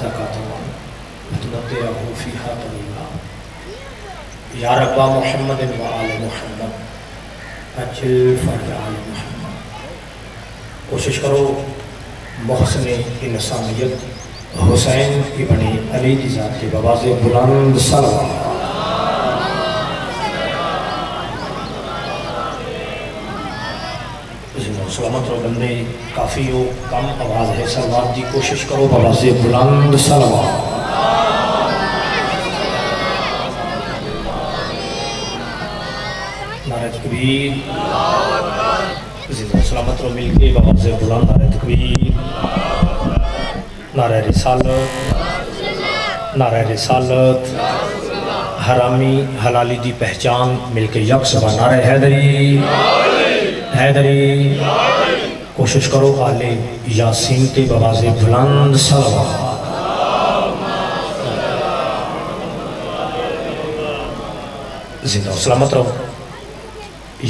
زکاة وتمتعه فيها طويلا یا رب محمد و آل محمد اجل فرج آل محمد. کوشش کرو محسن انسانیت حسین ابن علی کی ذات کے بواز بلند صلوات. سلامت رو بندے کافی ہو کم آواز ہے صلوات دی کوشش کرو بواز بلند صلوات. نعرہ تکبیر. زندہ سلامت رو مل کے بواز بلند نعرہ تکبیر. نعرہ رسالت نعرہ رسالت. حرامی حلالی دی پہچان مل کے یک سبا نعرہ حیدری حیدری. کوشش کرو آل یاسین کے بواز بلند صلوات. زندہ سلامت رہو.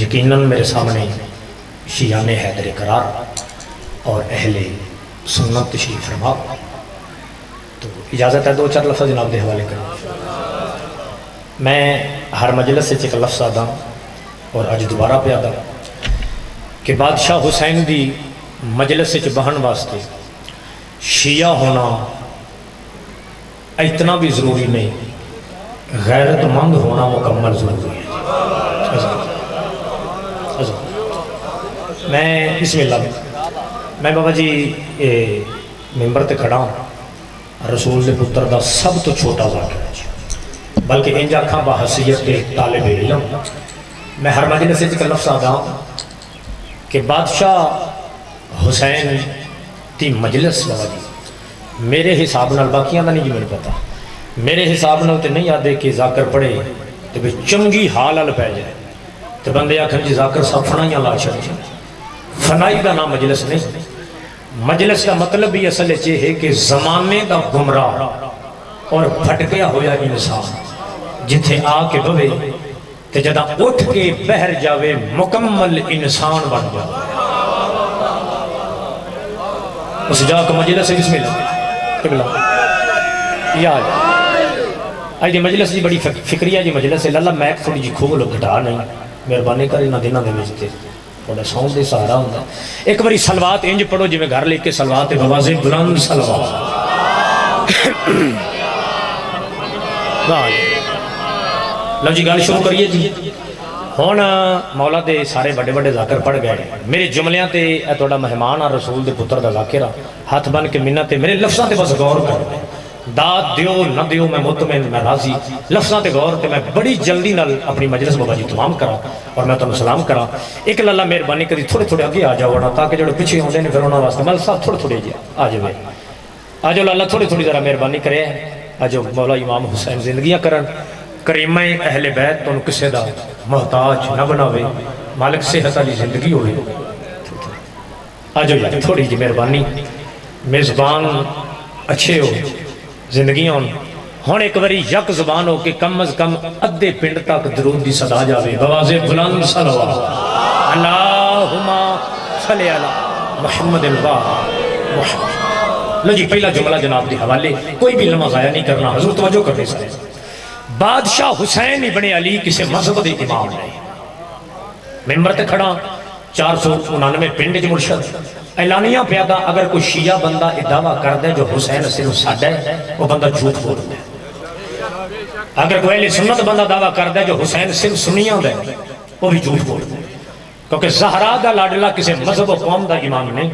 یقیناً میرے سامنے شیعان حیدر قرار اور اہل سنت تشریف فرما. تو اجازت ہے دو چار لفظ جناب دے حوالے کریں. میں ہر مجلس سے ایک لفظ آدھا اور اج دوبارہ پہ آدھا کہ بادشاہ حسین دی مجلس سے بہن واسطے شیعہ ہونا اتنا بھی ضروری نہیں، غیرت مند ہونا مکمل ضروری ہے. میں بسم اللہ میں بابا جی ممبر تے کھڑا ہوں. رسول دے پتر دا سب تو چھوٹا واقعہ ہے، بلکہ انج آکھاں با حیثیت کے طالب علم میں ہر مجلس سے ایک لفظ آدھا کہ بادشاہ حسین تی مجلس بابا جی میرے حساب نال باقیاں دا نہیں جی میں پتا، میرے حساب نال تے نہیں یادے کہ ذاکر پڑھے تو بھی چنگی حال ال پہ جائے تو بندے آکھن جی ذاکر صاحب فنائیاں لا چھڑے. فنائی دا نام مجلس نہیں. مجلس کا مطلب بھی اصل ہے کہ زمانے دا گمراہ اور بھٹکیا ہویا انسان جتھے آ کے بھوے تے جدہ اٹھ کے بہر جاوے مکمل انسان بن جاوے. اس جا کو مجلس سے بسم اللہ قبلہ یا آج دی مجلس جی بڑی فکریہ جی مجلس ہے. اللہ میں تھوڑی جی کھولو گھٹا نہیں مہربانی کری نہ دینا دے مجھتے تھوڑا ساؤنڈ دے سہارا ہوتا. ایک باری سلوات انج پڑھو جی میں گھر لے کے سلوات بواز بلند سلوات. لو جی گل شروع کریے جی. ہون مولا دے سارے بڑے بڑے ذاکر پڑھ گئے. میرے جملیاں تے اے توڑا مہمان اور رسول دے پتر دا ذاکرہ ہاتھ بن کے منت میرے لفظاں تے بس غور کر دیں. داد دیو نہ دیو میں مطمئن میں راضی. لفظاں تے غور تے میں بڑی جلدی نال اپنی مجلس بابا جی تمام کرا اور میں تمہیں سلام کرا. ایک لاللہ مہربانی کری تھوڑے تھوڑے آگے آ جاؤ نا تاکہ جڑے پیچھے ہوندے نے پھر انہاں واسطے مل صاحب تھوڑے تھوڑے جی آ جاؤ آ جاؤ لاللہ تھوڑی تھوڑی ذرا مہربانی کرے. آ جاؤ مولا امام حسین زندگیاں کرن کریمہ اہل بیت تو ان کسے دا محتاج نہ بناوے مالک صحت علی زندگی ہوئے. آ جاؤ جی تھوڑی جی مہربانی میزبان اچھے ہو زندگیاں ہون ایک باری یک زبان ہو کہ کم از کم ادھے پنڈ تک درود دی صدا جاوے بواز بلند صلوات. اللہم صلی علی محمد محمد. لو جی پہلا جملہ جناب دی حوالے کوئی بھی لمحہ ضائع نہیں کرنا. حضور توجہ کرنے سے بادشاہ حسین ابن علی کسے مذہب دے امام نہیں. ممبر تے کھڑا 499 پنڈ جو مرشد اعلانیاں پیادا اگر کوئی شیعہ بندہ دعویٰ کر دے جو حسین صرف ساڈا ہے وہ بندہ جھوٹ بول دے. اگر کوئی اہل سنت بندہ دعویٰ کر دے جو حسین صرف سنیاں دے وہ بھی جھوٹ بول دے. کیونکہ زہرا دا لاڈلا کسی مذہب و قوم دا امام نہیں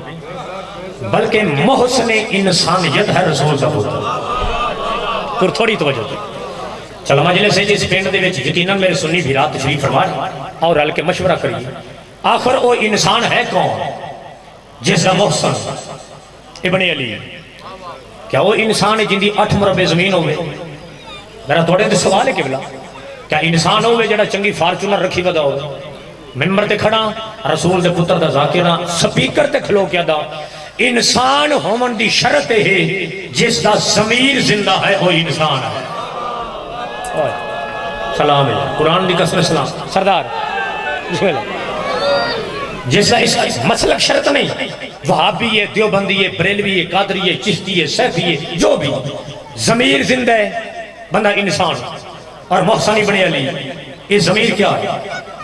بلکہ محسن انسانیت ہے رسول دا پتر. اور تھوڑی توجہ دے. چلو مجلس ہے جس پنڈ دے وچ یقیناً میرے سنی بھی رات تشریف فرمائے اور ہل کے مشورہ کریے آخر وہ انسان ہے کون جس کا محسن ابن علی. کیا وہ انسان ہے جن دی 8 مربع زمین ہوئے؟ میرا توڑے دے سوال ہے قبلہ کیا انسان ہوئے جڑا چنگی فارچونر رکھی ودا ہوئے ممبر تے کھڑا رسول دے پتر دا ذاکرہ سپیکر تے کھلو کیا دا انسان ہومن دی شرط ہے جس دا ضمیر زندہ ہے وہ انسان ہے. سلام ہے قرآن دی قسم سلام سردار بسم اللہ جس کا اس مسلک شرط نہیں، وہابی ہے، دیوبندی ہے، بریلوی ہے، قادری ہے، چشتی ہے، سیفی ہے، جو بھی ضمیر زندہ ہے، بندہ انسان اور محسن ابن علی، یہ ضمیر کیا ہے؟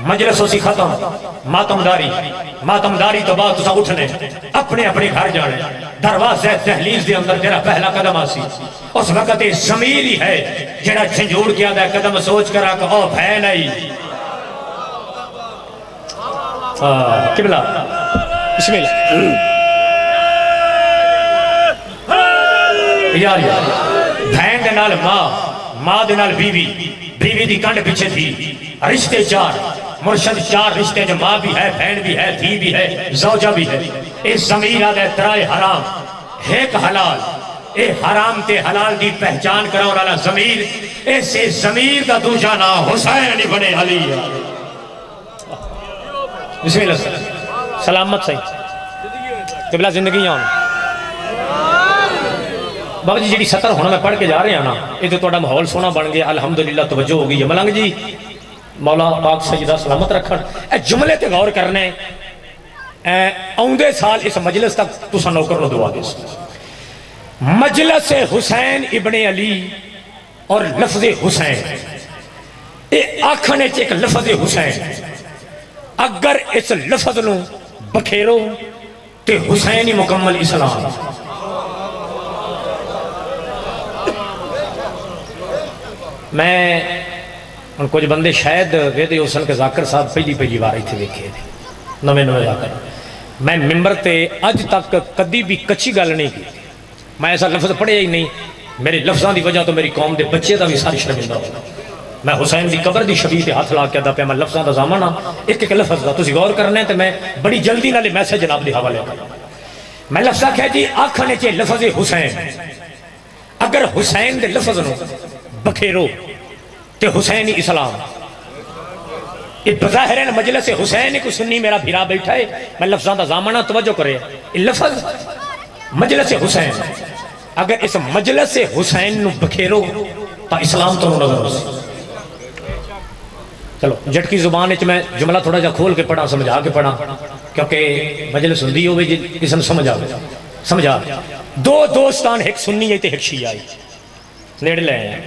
مجلس اسی ختم، ماتمداری تو بعد تسا اٹھنے اپنے اپنے گھر جانے، دروازہ دہلیز دے اندر تیرا پہلا قدم آسی، اس وقت یہ ضمیر ہی ہے جڑا جھنجھوڑ کیا دا قدم سوچ کر آکا او بھے نہیں قبلہ بسم اللہ یار بھین دے نال ماں دے نال بیوی دی کنڈ پیچھے تھی، رشتے چار، مرشد چار رشتے، جو ماں بھی ہے، بہن بھی ہے، دھی بھی ہے، زوجہ بھی ہے، اس ضمیر آدھے ترائے حرام ایک حلال، اے حرام تے حلال دی پہچان کراؤ والا ضمیر، ایسے ضمیر دا دوجہ نام حسین ابن علی۔ بسم اللہ سلامت صحیح قبلہ زندگی آن بابا جی جیڑی سطر ہونا میں پڑھ کے جا رہے ہیں نا، یہ تو توڑا محول سونا بن گیا، الحمدللہ توجہ ہو گئی ہے۔ ملنگ جی مولا پاک سجدہ سلامت رکھن، اے جملے تے غور کرنے، اوندے سال اس مجلس تک تسا نوکر نو دعا دے مجلس حسین ابن علی اور لفظ حسین، اے آکھنے چ ایک لفظ حسین، اگر اس لفظ نو بکھیرو تے حسین ہی مکمل اسلام۔ میں ان کچھ بندے شاید ویدے حسن کے ذاکر صاحب پہلی بار ہی تھے دیکھے تھے نویں ذاکر، میں ممبر تے اج تک کدی بھی کچھی گل نہیں کی، میں ایسا لفظ پڑھے ہی نہیں، میرے لفظاں دی وجہ تو میری قوم دے بچے دا بھی ساری شرمندہ ہوگا۔ میں حسین دی قبر دی شبیہ تے ہاتھ لا کے دا پیا، میں لفظاں دا زامن ہاں، ایک ایک لفظ دا تسی غور کرنا ہے تے میں بڑی جلدی نالے میسج جناب دے حوالے کرنا۔ میں لفظ آکھیا جی آکھنے چے لفظ حسین، اگر حسین دے لفظ نو بکھیرو تے حسین اسلام، یہ بظاہر ہے مجلس حسین کو سنی میرا بھیرا بیٹھا ہے، میں لفظاں دا زامنہ توجہ کرے، یہ لفظ مجلس حسین، اگر اس مجلس حسین نو بکھیرو تا اسلام تو نظر ہو۔ چلو جھٹکی زبان وچ میں جملہ تھوڑا جا کھول کے پڑھا، سمجھا کے پڑھا، کیونکہ مجلس ہوندی ہوے جی کسی نے سمجھا۔ دو دوستان ایک سنی ہے تے ایک شیعہ ہے، نیڑے لے ہیں،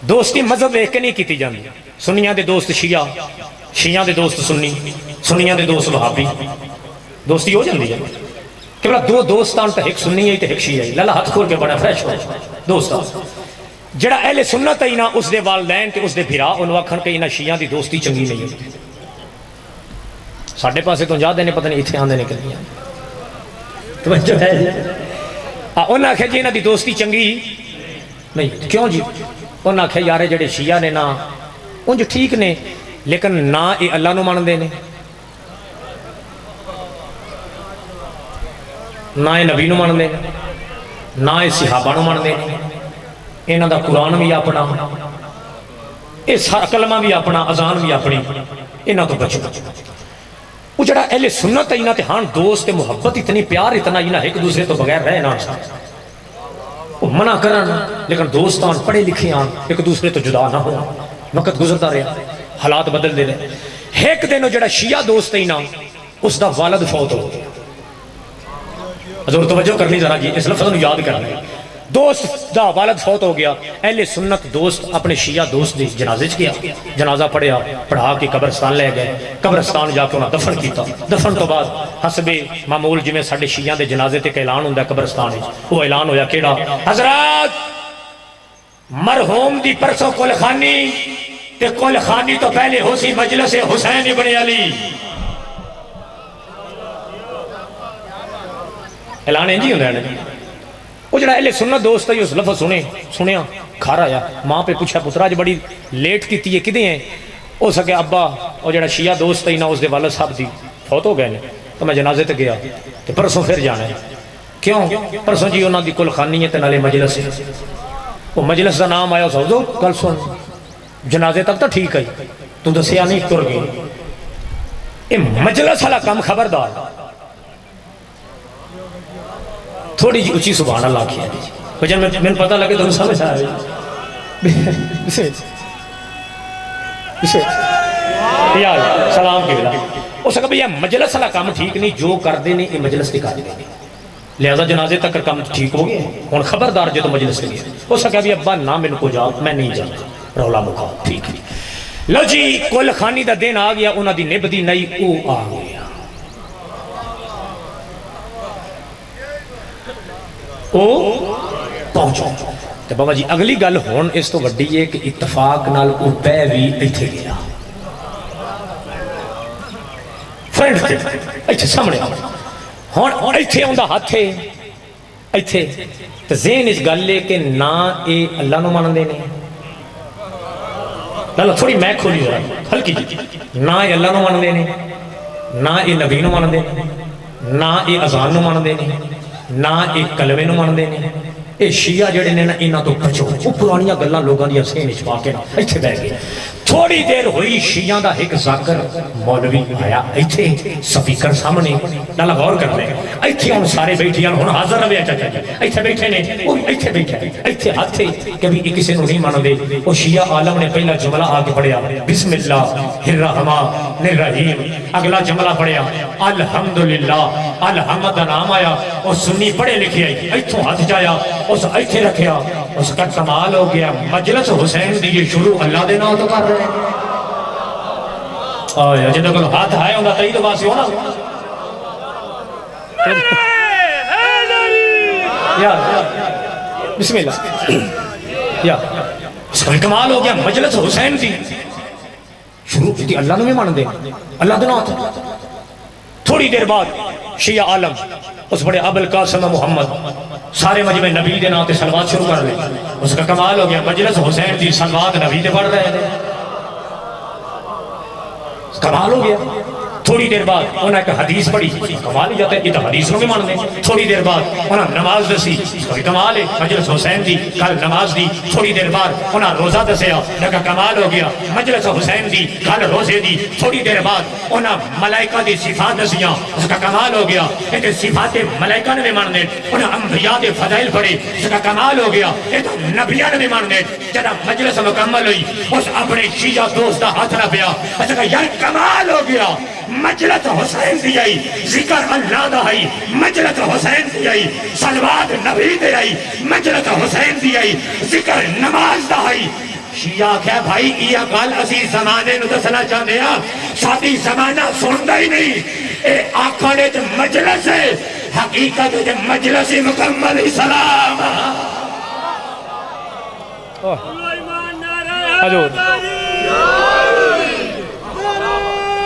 دوستی مذہب ایک نہیں کیتی جاندی، سنیاں دے دوست شیعہ، شیعہ دے دوست سنی، سنیاں دے دوست وہابی، دوستی ہو جاندی ہے کہ بلا دو دوستان تے ایک سنی ہے تے ایک شیعہ ہے۔ لالا ہاتھ کھول کے بڑا فریش ہو دوستان، جڑا اہل سنت ہے نا اس دے والدین تے اس دے بھرا انہوں آکھن کہ انہاں شیعہ دی دوستی چنگی نہیں ہے، ساڈے پاسے تو جا دینے پتہ نہیں اتھے آندے نکلنی ہیں، توجہ ہے انہاں آکھیا جی انہاں دی دوستی چنگی نہیں، کیوں جی؟ انہاں آکھیا یارے جڑے شیعہ نے نا انج ٹھیک نے لیکن نہ اے اللہ نو ماندے نے، نہ اے نبی نو ماندے نے، نہ اے صحابہ نو ماندے نے، انہاں دا قرآن بھی اپنا، اے سارا کلمہ بھی اپنا، اذان بھی اپنی، انہاں تو بچو۔ وہ جڑا اہل سنت ہے انہاں تے ہاں دوست محبت اتنی پیار اتنا انہاں ایک دوسرے تو بغیر رہے نا، وہ منع کرن لیکن دوستان پڑھے لکھے آن ایک دوسرے تو جدا نہ ہو، وقت گزرتا رہا، حالات بدل دے رہے، ایک دن جڑا شیعہ دوست ہے نا اس دا والد فوت ہو گیا، حضور توجہ کرنی ذرا جی، اس لفظ نو یاد کرنا، دوست دا والد فوت ہو گیا، اہل سنت دوست اپنے شیعہ دوست دی جنازے کیا، جنازہ پڑھا کے قبرستان لے گئے، قبرستان جا کے انہاں دفن کیتا، دفن تو بعد حسب معمول جویں ساڈے شیعہ دے جنازے تے اعلان ہوندا ہے قبرستان وچ، وہ اعلان ہویا کیڑا؟ حضرات مرحوم دی پرسوں کل خانی تے کل خانی تو پہلے ہو سی مجلس حسین ابن علی، اعلان انجی ہوندا ہے۔ وہ جڑا اہل سنت دوست ہے اس لفظ سنیا کھار آیا، ماں پہ پوچھا پترا جو بڑی لیٹ کیتی ہے کدے ہیں؟ ہو سکے ابا وہ جڑا شیعہ دوست ہے نا اس دے والد صاحب دی فوت ہو گئے، تو میں جنازے تے گیا تو پرسوں پھر جانا ہے، کیوں؟ پرسوں جی انہاں دی کل خانی ہے تے نالے مجلس ہے، وہ مجلس دا نام آیا سو کل سن جنازے تک تو ٹھیک ہے تو دسیا نہیں تر گئی، اے مجلس والا کام خبردار، تھوڑی جی اچھی سبحان اللہ کیا دی جب میں پتہ لگے تو سمجھ آ رہی یار سلام کی بلا اس کہا بھئی یہ مجلس والا کام ٹھیک نہیں، جو کردے نے یہ مجلس دی کردے نے، لہذا جنازے تک کام ٹھیک ہو گیا، ہن خبردار جو تو مجلس کے لیے اس کہا بھی ابا نہ میرے کو جا، میں نہیں جانا، رولا مکا ٹھیک ہے۔ لو جی کل خانی دا دن آ گیا، انہاں دی نب دی نئی او آ گیا، او پہنچو۔ تو بابا جی اگلی گل ہون اس تو وڈی ہے کہ اتفاق نال او بے وی ایتھے گیا، فرینڈ تھے ایتھے سامنے ہون ایتھے اوندا ہاتھ ہے ایتھے، تو ذہن اس گل ہے کہ نہ اے اللہ نو مانندے نے، لالو تھوڑی میں کھولی ذرا ہلکی جی، نہ اے اللہ نو مانندے نے، نہ اے نبی نو مانندے نے، نہ اے اذان نو مانندے نے، نہ اے کلمے نو مانندے نے، اے شیعہ جڑے نے نا انہاں تو بچو، وہ پرانیاں گلاں لوگاں دی سین وچ پا کے نا ایتھے بیٹھ گئے۔ تھوڑی دیر ہوئی شیعہ دا ایک ذاکر مولوی آیا ایتھے سپیکر سامنے، نالا غور کر لے ایتھے ہن سارے بیٹھے ہیں، ہن حاضر رہے چچا جی ایتھے بیٹھے نے، وہ ایتھے بیٹھے ایتھے ہاتھ کبھی کسی نو نہیں مان دے۔ وہ شیعہ عالم نے پہلا جملہ آ کے پڑھیا بسم اللہ الرحمن الرحیم، اگلا جملہ پڑھیا الحمدللہ، الحمد دا نام آیا، اور سنی پڑھے لکھے آئی ایتھوں ہاتھ جایا اس ایتھے رکھیا، اس کا کمال ہو گیا، مجلس حسین دی شروع اللہ دے نام تو کر رہے ہیں۔ آیا جنہوں کو ہاتھ آئے ہوگا تئی تو باسی ہونا یا بسم اللہ یا اس کا کمال ہو گیا، مجلس حسین دی شروع کی اللہ نے میں مان دے، اللہ دے نام۔ تھوڑی دیر بعد شیعہ عالم اس بڑے ابو القاسم محمد سارے مجمع نبی دے نام تے صلوات شروع کر لے، اس کا کمال ہو گیا، مجلس حسین دی صلوات نبی دے پڑھ رہے تھے، کمال ہو گیا۔ تھوڑی دیر بعد انہاں ایک حدیث پڑھی، کمال ہی جاتا ہے، یہ تو حدیث نو بھی مان دے۔ تھوڑی دیر بعد انہاں نماز دسی، اس کا بھی کمال ہے، مجلس حسین دی کل نماز دی۔ تھوڑی دیر بعد انہاں روزہ دسیا، لگا کمال ہو گیا، مجلس حسین دی کل روزے دی۔ تھوڑی دیر بعد انہاں ملائکہ دی صفات دسیاں، اس کا کمال ہو گیا، یہ صفات ملائکہ نے بھی مان دے۔ انہاں انبیاء دے فضائل پڑھے، اس کا کمال ہو گیا، یہ تو نبیاں نے بھی مان دے۔ جب مجلس مکمل ہوئی، اس اپنے شیعہ دوست دا ہاتھ نہ پیا، اس کا یار کمال ہو گیا، مجلس حسین دی آئی، ذکر اللہ دا آئی، مجلس حسین دی آئی، صلوات نبی دی آئی، مجلس حسین دی آئی، ذکر نماز دا آئی۔ شیعہ کہا بھائی یہ گل اسی زمانے نو دسنا چاہتے ہیں، ساتھی زمانہ سنتا ہی نہیں، اے آکھانے جو مجلس ہے، حقیقت جو مجلس مکمل اسلام۔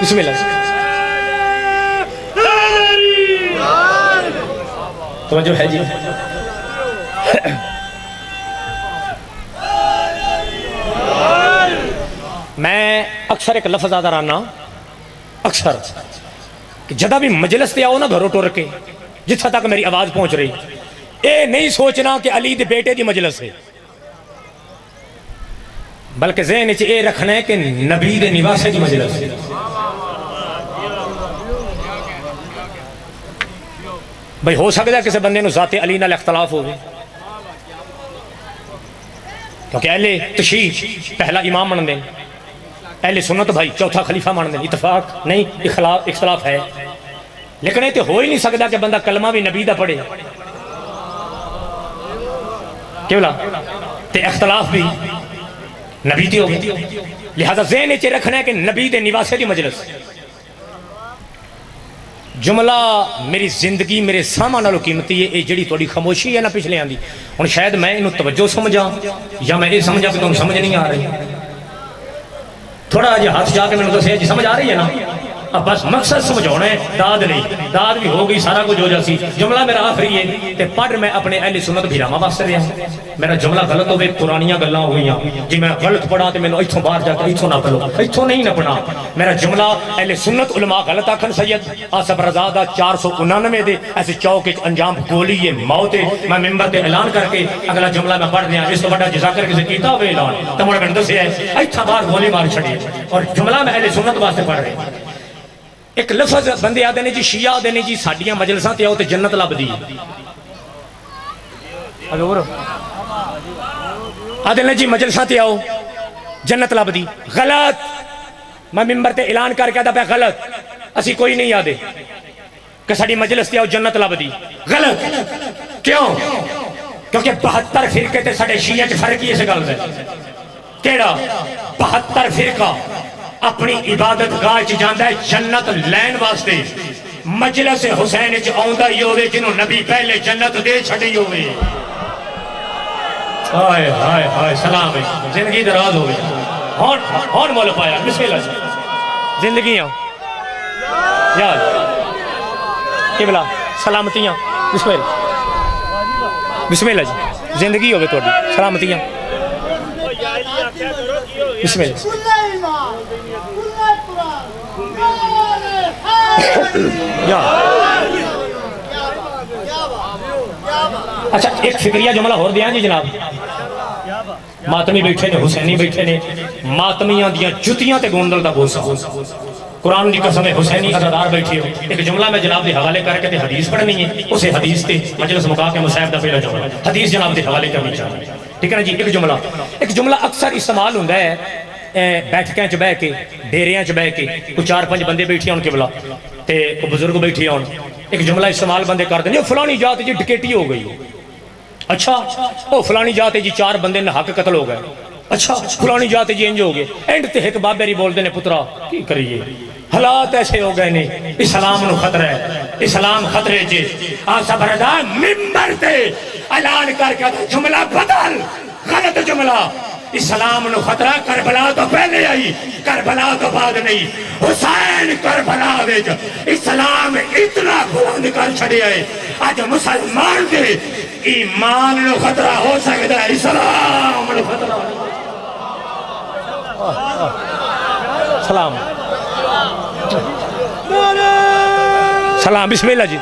بسم اللہ توجہ ہے جی۔ میں اکثر ایک لفظ آدھا رانا اکثر کہ جدہ بھی مجلس تے آؤ نا گھروں ٹور کے جتھا تک میری آواز پہنچ رہی، اے نہیں سوچنا کہ علی دے بیٹے دی مجلس ہے، بلکہ ذہن وچ اے رکھنا ہے کہ نبی دے نواسے دی مجلس ہے۔ بھئی ہو سکتا ہے کسی بندے نو ذات علی نال اختلاف ہوئے، کیونکہ اہل تشیع پہلا امام مان دیں، اہل سنت بھائی چوتھا خلیفہ مان دیں، اتفاق نہیں اختلاف ہے، لیکن یہ تو ہو ہی نہیں سکتا کہ بندہ کلمہ بھی نبی دا پڑھے، کیوں لا تے اختلاف بھی نبی دی ہوگی، لہذا ذہن وچ رکھنا ہے کہ نبی دے نواسے دی مجلس۔ جملہ میری زندگی میرے سامان نالوں قیمتی ہے، یہ جڑی تھوڑی خاموشی ہے نا پچھلے آندھی، ہن شاید میں انہوں توجہ سمجھا یا میں یہ سمجھا کہ تمہیں سمجھ نہیں آ رہی، تھوڑا جی ہاتھ جا کے میں نے دسیا جی سمجھ آ رہی ہے نا، اب بس مقصد سمجھونا ہے، داد نہیں، داد بھی ہو گئی سارا کچھ ہو جاسی۔ جملہ میرا آخری ہے تے پڑھ میں اپنے اہل سنت بھیراما واسطے رہا، میرا جملہ غلط ہوئے پرانیاں گلاں ہوئیاں جی میں غلط پڑھا تے میں نے ایتھوں باہر جا کے ایتھوں نہ پڑھو، ایتھوں نہیں نہ پڑھا، میرا جملہ اہل سنت علماء غلط آکھن سید آصف رضا دا 499 دے ایسے چوک ایک انجام گولی ہے موت ہے، میں ممبر تے اعلان کر کے اگلا جملہ میں پڑھ دیا، اس تو بڑا جزا کر کے کیتا ہوئے اعلان تو مڑ میں دسیا ہے ایتھا باہر گولی مار چھڑی، اور جملہ میں اہل سنت واسطے پڑھ رہے ہیں۔ ایک لفظ بندے آدھے نے جی شیعہ آدھے نے جی ساڑیاں مجلساں تے آؤ تے جنت لب دی، آدھے نے جی مجلساں تے آؤ جنت لب دی، غلط، میں ممبر تے اعلان کر کے آدھا پہ غلط، اسی کوئی نہیں یادے کہ ساڑی مجلس تے آؤ جنت لب دی. غلط. کیوں؟ کیونکہ 72 فرقے تے ساڑے شیعہ چ فرق ہی اس گل دے. کیڑا 72 فرقہ اپنی عبادت گاہ چ جاندا ہے جنت لین واسطے. مجلس حسین چ آوندا ہی ہوے جنوں نبی پہلے جنت دے چھڈی ہوے. ہائے ہائے ہائے سلام ہے. زندگی دراز ہوے. ہون مول پایا. بسم اللہ جی. زندگیاں یاد قبلہ سلامتیاں. بسم اللہ بسم اللہ جی. زندگی ہوے تہاڈی سلامتیاں. بسم اللہ. اچھا ایک فکریہ جملہ ہور دیاں جی جناب. ماتمی بیٹھے نے حسینی بیٹھے نے ماتمیاں دیاں جتیاں تے گوندل دا بوسا. قرآن دی قسم حسینی عزادار بیٹھے ہو. ایک جملہ میں جناب دے حوالے کر کے تے حدیث پڑھنی ہے. اسے حدیث تے مجلس مکا کے مصاحب دا پہلا جملہ حدیث جناب دے حوالے کرنی چاہیے. ٹھیک ہے نا جی. ایک جملہ اکثر استعمال ہوتا ہے بیٹھکیں چ بہ کے ڈیریاں چ بہ کے کوئی 4-5 بندے بیٹھے ہون قبلہ تے کوئی بزرگ بیٹھے ہون. ایک جملہ استعمال بندے کر دیں فلانی جات جی ڈکیٹی ہو گئی. اچھا او فلانی جات جی 4 بندے نحق قتل ہو گئے. اچھا فلانی جات جی انج ہو گئے. اینڈ تے ایک بابے ری بول دے نے پترا کی کریے حالات ایسے ہو گئے نے اسلام نو خطرہ ہے. اسلام خطرے چے آ سبردار ممبر تے اعلان کر کے جملہ بدل. غلط جملہ. اسلام نو خطرہ کربلا تو پہلے آئی کربلا تو بعد نہیں. حسین کربلا وچ اسلام اتنا بلند کر چھڑیا ہے اج مسلمان دے ایمان نو خطرہ ہو سکتا ہے اسلام نو خطرہ. سلام سلام. بسم اللہ جی.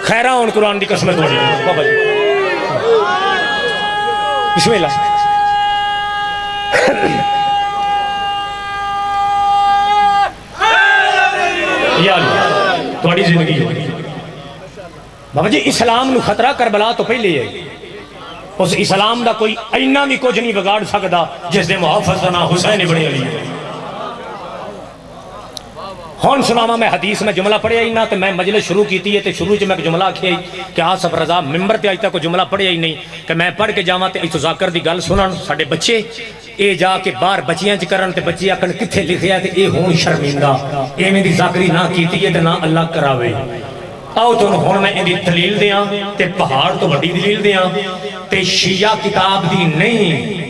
خیرہ ہون قرآن دی قسمت ہو جائے بابا جی. بسم اللہ. یا اللہ تھوڑی زندگی ہو بابا جی. اسلام نو خطرہ کربلا تو پہلے ہے. اس اسلام دا کوئی اینا بھی کچھ نہیں بگاڑ سکتا جس دے محافظ دا نام حسین ابن علی ہے. ہون سناما میں حدیث میں جملہ پڑھیا ہی نہ تے میں مجلس شروع کیتی ہے تے شروع چ میں ایک جملہ آکھیا ہی کہ آصف رضا ممبر تے آج تک کوئی جملہ پڑھیا ہی نہیں کہ میں پڑھ کے جاواں تے ایتھوں ذاکر دی گل سنن ساڈے بچے اے جا کے باہر بچیاں چ کرن تے بچے آکھن کتھے لکھیا تے اے ہون شرمندہ ایویں دی ذاکری نہ کیتی ہے تے نہ اللہ کراوے. آؤ تو ہن میں دی دلیل دیاں تے پہاڑ تو بڑی دلیل دیاں تے شیعہ کتاب دی نہیں.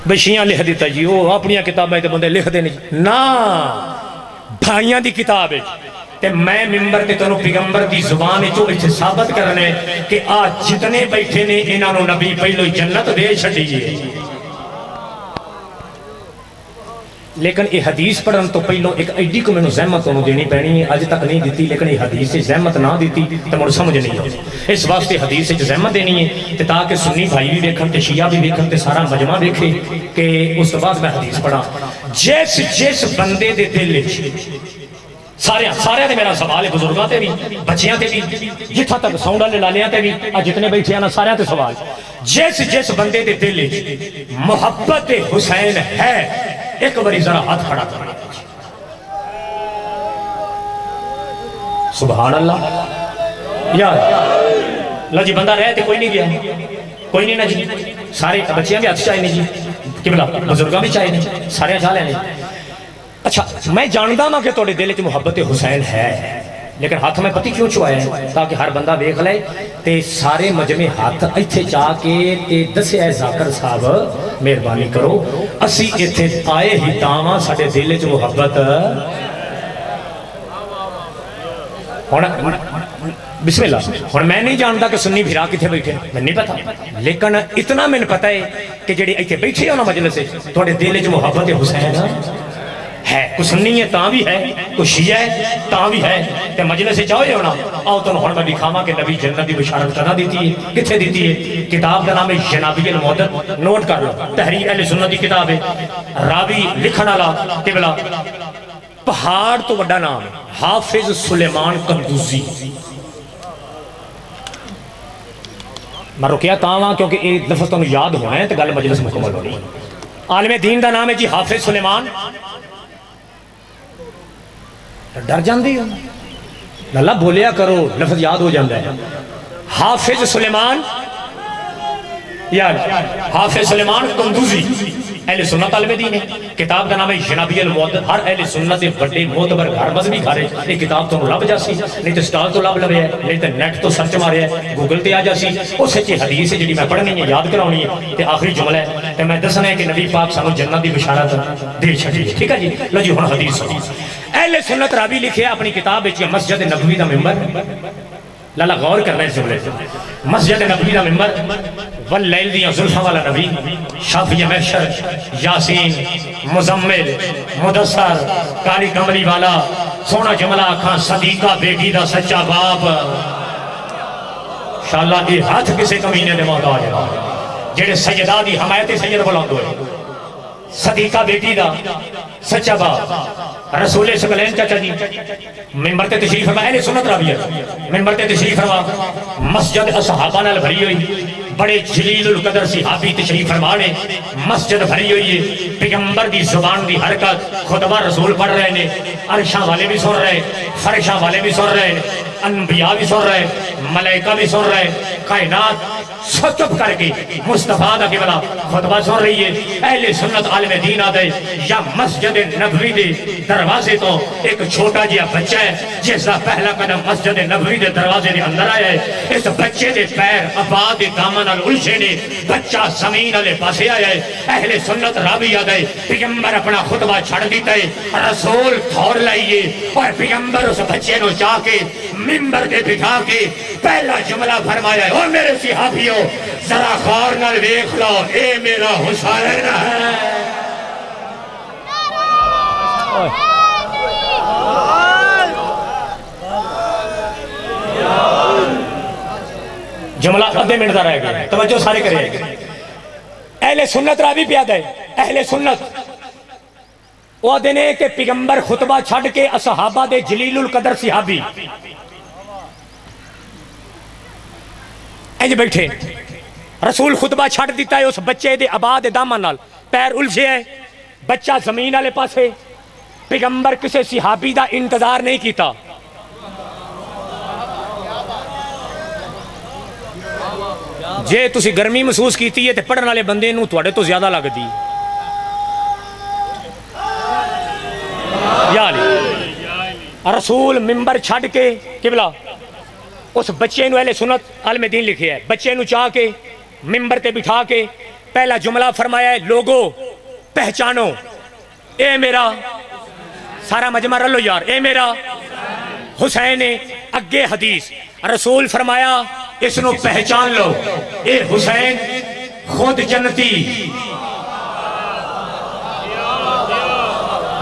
بشیاں لکھ دیتا جی وہ اپنی کتابیں تے بندے لکھ دینے نا بھائیاں دی کتاب ہے. تے میں ممبر تے تنوں پیغمبر دی زبان چو ایتھے ثابت کرنے کہ آج جتنے بیٹھے نے انہاں نو نبی پہلو جنت دے چھڈیے. لیکن یہ حدیث پڑھن تو پہلو ایک ایڈی کو میں نے زحمت انہوں دینی پہنی ہے آج تک نہیں دیتی. لیکن یہ حدیث سے زحمت نہ دیتی تو مجھے سمجھ نہیں ہوتی. اس واسطے حدیث سے زحمت دینی ہے تاکہ سنی بھائی بھی دیکھن تے شیعہ بھی دیکھن تے سارا مجمع دیکھے کہ اس بعد میں حدیث پڑھا. جس بندے دے دل سارے تے میرا سوال ہے بزرگاں تے بھی بچیاں تے بھی جتھا تک ساؤنڈ والے لالیاں تے بھی جتنے بیٹھے ہیں سارے تے سوال جس بندے دے دل محبت حسین ہے ایک باری ذرا ہاتھ کھڑا کرنا. سبحان اللہ. یار اللہ جی بندہ رہے تے کوئی نہیں گیا کوئی نہیں نا جی. سارے بچیاں بھی ہاتھ چاہے نہیں جی قبلہ بزرگاں بھی چاہے نہیں سارے چاہ لینے. اچھا میں جانتا ہوں کہ تھوڑے دل چ محبت حسین ہے لیکن ہاتھ میں پتی کیوں چوائے ہیں تاکہ ہر بندہ دیکھ لے تے سارے مجمع ہاتھ ایتھے چاہ کے تے دسے ذاکر صاحب مہربانی کرو اسی ایتھے آئے ہی تاواں ساڈے دل چ محبت. بسم اللہ. ہن میں نہیں جانتا کہ سنی بھرا کتنے بیٹھے میں نہیں پتا لیکن اتنا میں پتا ہے کہ جڑے ایتھے بیٹھے ہو نا مجلس تھوڑے دل چ محبت حسین ہے. کوئی سنی ہے تاں بھی ہے کوئی شیعہ ہے تاں بھی ہے تے مجلس چاہے ہونا. آؤ تو ہن میں دکھاواں کہ نبی جنت دی بشارت کنا دیتی ہے کتھے دیتی ہے. کتاب دا نام ہے جنابی المعدد نوٹ کر لو تحریر اہل سنت دی کتاب ہے. راوی لکھن والا قبلہ پہاڑ تو بڑا نام حافظ سلیمان قندوزی. میں رکیا تاں کیونکہ یہ لفظ تمہیں یاد ہونا ہے تو گل مجلس مکمل ہونی. عالم دین دا نام ہے جی حافظ سلیمان. ڈر جاندی ہو اللہ بولیا کرو لفظ یاد ہو جاندہ ہے. حافظ سلیمان یار حافظ سلیمان قندوزی اہل سنت عالم دین ہے. کتاب کا نام ہے جنابی المعدد. ہر اہل سنت بڑے معتبر گھر مذہبی گھر ہے یہ کتاب تو لب جاسی, نہیں تو سٹال تو لب لے ہے, نہیں تو نیٹ تو سرچ مارے ہے, گوگل تے آ جاسی. اس وچ حدیث ہے جڑی میں پڑھنی ہے یاد کرانی ہے تے آخری جملہ ہے تے میں دسنا ہے کہ نبی پاک سانو جنت دی بشارت دے چھڈی. ٹھیک ہے جی لو جی ہن حدیث سنو. اہل سنت راوی لکھیا اپنی کتاب وچ مسجد نبوی دا ممبر. لالا غور کرنا اس جملے سے. مسجد نبوی دا ممبر واللیل دیاں زلفاں والا نبی, شافی محشر, یاسین, مزمل, مدثر, کالی کملی والا, سونا جملہ آکھاں, صدیقہ بیٹی دا سچا باپ. انشاءاللہ یہ ہاتھ کسے کمینے دے محتاج ہے جڑے سیدہ دی حمایت سید بلند ہوئے. صدیقہ بیٹی دا سچا باپ رسول سکلین چاچا جی ممبر تے تشریف فرما. اہل سنت راوی ہے ممبر تے تشریف فرما. مسجد اصحابہ نال بھری ہوئی, بڑے جلیل القدر صحابی تشریف فرما نے. مسجد بھری ہوئی ہے, پیغمبر دی زبان دی حرکت, خطبہ رسول پڑھ رہے نے, عرشاں والے بھی سن رہے, فرشاں والے بھی سن رہے, انبیاء بھی سن رہے, ملائکہ بھی سن رہے, کائنات چپ کر کے مصطفیٰ دا قبلہ خطبہ سن رہی ہے. اہل سنت عالم دین آدھے یا مسجد نبوی دے دروازے تو ایک چھوٹا جیا بچہ ہے جس دا پہلا قدم مسجد نبوی دے دروازے دے اندر آیا ہے. اس بچے دے پیر ابا دے دامن ال الجھے نے, بچہ زمین والے پاسے آیا ہے. اہل سنت راوی آدھے پیغمبر اپنا خطبہ چھڑ دیتا ہے, رسول تھوڑ لائیے اور پیغمبر اس بچے نو جا کے ممبر دے بٹھا کے پہلا جملہ فرمایا ہے, او میرے صحابیوں ذرا غور نال دیکھ لو, اے میرا حسین ہے. جملہ آدھے منٹ دا رہ گیا, توجہ سارے کرے. اہل سنت راوی پیادہ ہے, اہل سنت وہ دینے کہ پیغمبر خطبہ چھڑ کے اصحابہ دے جلیل القدر صحابی اینج بیٹھے, رسول خطبہ چھڑ دیتا ہے, اس بچے دے ابا دے دامن نال پیر الجھے ہے, بچہ زمین والے پاسے. پیغمبر کسے صحابی دا انتظار نہیں کیتا. جے تسی گرمی محسوس کیتی ہے تے پڑھن والے بندے نو تواڈے تو زیادہ لگ دی. یا علی رسول ممبر چھڑ کے قبلہ اس بچے نو اہل سنت عالم دین لکھے ہے, بچے نو چاہ کے ممبر تے بٹھا کے پہلا جملہ فرمایا ہے, لوگو پہچانو اے میرا, سارا مجمع رلو یار, اے میرا حسین. اگے حدیث رسول فرمایا اس نو پہچان لو, اے حسین خود جنتی.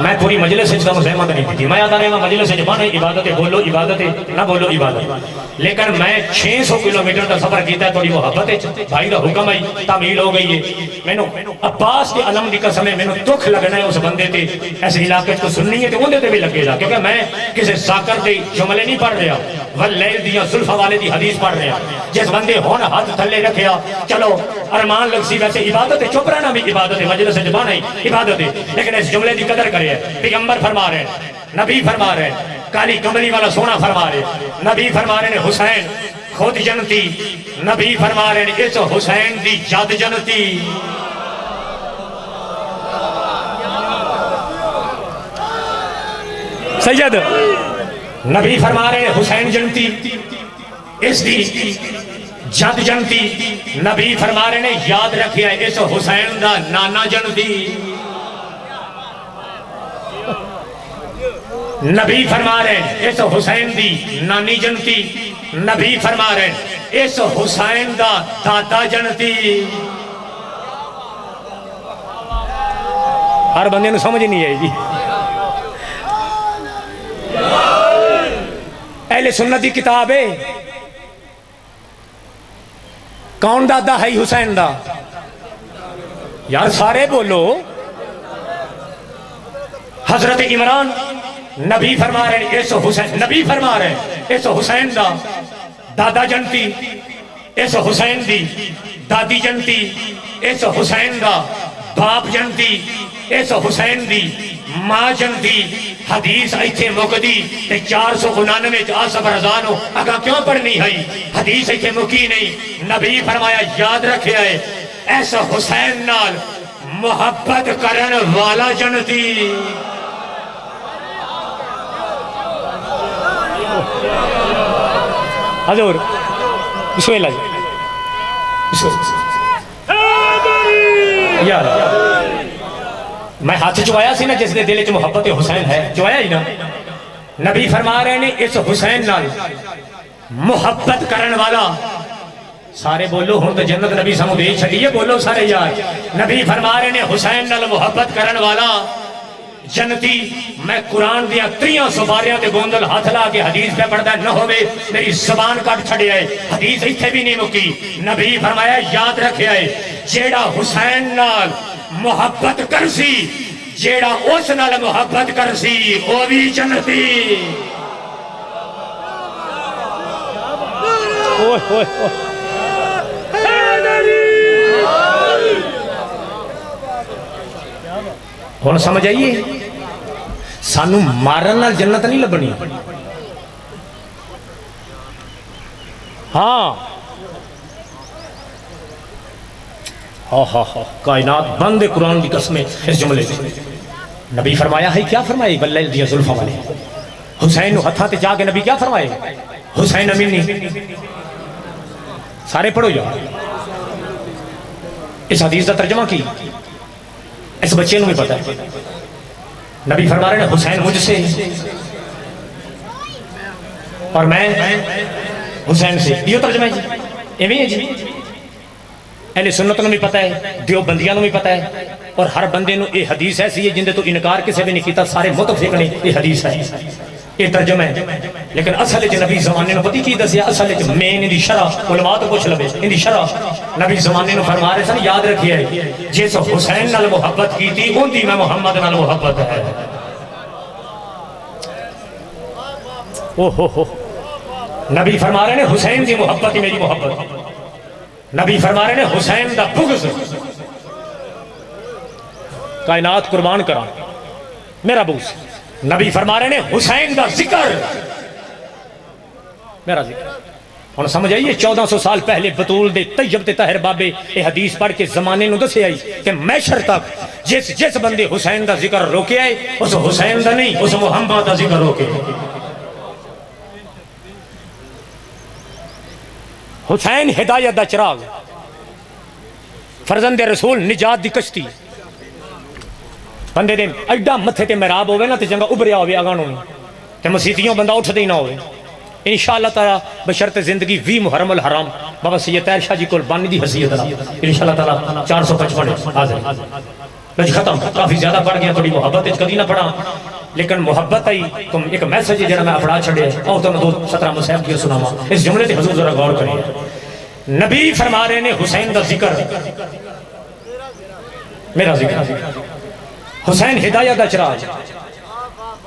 میں پوری مجلس سے جدا مزاحمت نہیں دیتی, میں آتا رہے ہوں مجلس سے جبانے عبادت ہے, بولو عبادت ہے, نہ بولو عبادت. لیکن میں 600 کلومیٹر کا سفر کیتا ہے, تھوڑی محبت ہے, بھائی دا حکم ہے, تعمیل ہو گئی ہے. میں نے عباس کے علم دی قسم ہے, میں نے دکھ لگنا ہے اس بندے تے, ایسے علاقے کو سننی ہے تو اندے تے بھی لگے گا, کیونکہ میں کسی ساکر دے جملے نہیں پڑھ رہا, واللیل دیاں زلفاں والے دی حدیث پڑھ رہا. جس بندے ہون ہاتھ تھلے رکھیا, چلو ارمان لگ سی, ویسے عبادت ہے, چپ رہنا بھی عبادت ہے, مجلس سے جبانا ہی عبادت ہے, لیکن اس جملے دی قدر کرے. پیغمبر فرما رہے ہیں, نبی فرما رہے ہیں, کالی کملی والا سونا فرما رہے ہیں, نبی فرما رہے ہیں حسین خود جنتی, نبی فرما رہے ہیں اس حسین دی جد جنتی. سید نبی فرما رہے ہیں حسین جنتی, اس دی جد جنتی. نبی فرما رہے ہیں یاد رکھیا اس حسین دا نانا جنتی. نبی فرما رہے ہیں اس حسین دی نانی جنتی. نبی فرما رہے ہیں اس حسین دا دادا جنتی. ہر بندے نو سمجھ نہیں آئی جی. اہل سنت دی کتاب ہے, کون دادا ہے حسین دا؟ یار سارے بولو. حضرت عمران نبی فرما رہے ہیں اس حسین, نبی فرما رہے ہیں اس حسین دا دادا جنتی, اس حسین دی دادی جنتی, اس حسین دا باپ جنتی اس حسین دی ماں جنتی حدیث ایتھے مکدی تے 499 آصف رضا نو اگا کیوں پڑھنی ہے حدیث ایتھے مکی نہیں نبی فرمایا یاد رکھے آئے ایس حسین نال محبت کرن والا جنتی حضور بسم اللہ یار میں ہاتھ چوایا سی نا جس دے دل چ محبت حسین ہے چوایا ہی نا نبی فرما رہے ہیں اس حسین نال محبت کرن والا سارے بولو ہوں تو جنت نبی سامو دے چھڑیے بولو سارے یار نبی فرما رہے ہیں حسین نال محبت کرن والا جنتی میں قرآن دیا 300 باریاں تے گوندل ہاتھ لا کے حدیث پہ پڑھتا نہ ہوئے میری زبان کٹ چھڑے آئے حدیث ایتھے بھی نہیں مکی نبی فرمایا یاد رکھے آئے جیڑا حسین نال محبت کرسی جیڑا اس نال محبت کرسی وہ بھی جنتی ہون سمجھ آئیے سانو مارن نال جنت نہیں لبنی ہاں کائنات بند قرآن کی قسمیں اس جملے نبی فرمایا ہے کیا فرمائے واللیل دیا ظلفہ والے حسین نو ہتھاں تے جا کے نبی کیا فرمائے حسین امینی سارے پڑھو جا اس حدیث کا ترجمہ کی اس بچے نو بھی پتا ہے نبی فرما رہے ہیں حسین مجھ سے اور میں حسین سے یہ ترجمہ ہے جی ایویں ہے جی اہل سنت نو بھی پتا ہے دیوبندیاں نو بھی پتا ہے اور ہر بندے نو یہ حدیث ایسی ہے جن دے تو انکار کسے بھی نہیں کیتا سارے متفق نے یہ حدیث ہے یہ ترجمہ ہے لیکن اصل جو نبی زمانے نے پتی کی دسیا اصل جو مین دی شرح علماء تو پوچھ لبے ان دی شرح نبی زمانے نے فرما رہے سن یاد رکھیے جس حسین نال محبت کی تھی ان دی میں محمد نال محبت ہے نبی فرما رہے ہیں حسین دی محبت ہی میری محبت نبی فرما رہے ہیں حسین دا بغض کائنات قربان کرا میرا بغض نبی فرما رہے ہیں حسین دا ذکر میرا ذکر ہن سمجھ آئیے 1400 سال پہلے بطول دے طیب تے طاہر بابے یہ حدیث پڑھ کے زمانے نو دسے آئی کہ محشر تک جس بندے حسین دا ذکر روکے آئے اس حسین دا نہیں اس محمد دا ذکر روکے حسین ہدایت دا چراغ فرزند رسول نجات دی کشتی بندے دے ایڈا متھے تے محراب ہوئے نا تے جنگا ابریا ہوئے اگانوں میں تے مسیتیوں بندہ اٹھ دے نہ ہوئے انشاءاللہ تعالی بشرط زندگی 20 محرم الحرام بابا سید طاہر شاہ جی کو بانی دی حیثیت انشاءاللہ تعالی 455 حاضر لج ختم کافی زیادہ پڑھ گیا تھوڑی محبت کدی نہ پڑھا لیکن محبت آئی تم ایک میسج جڑا میں اپڑا چھڑے او تو میں 17 مصحف کی سناواں اس جملے تے حضور ذرا غور کریں نبی فرما رہے نے حسین دا ذکر میرا ذکر حسین ہدایت دا چراغ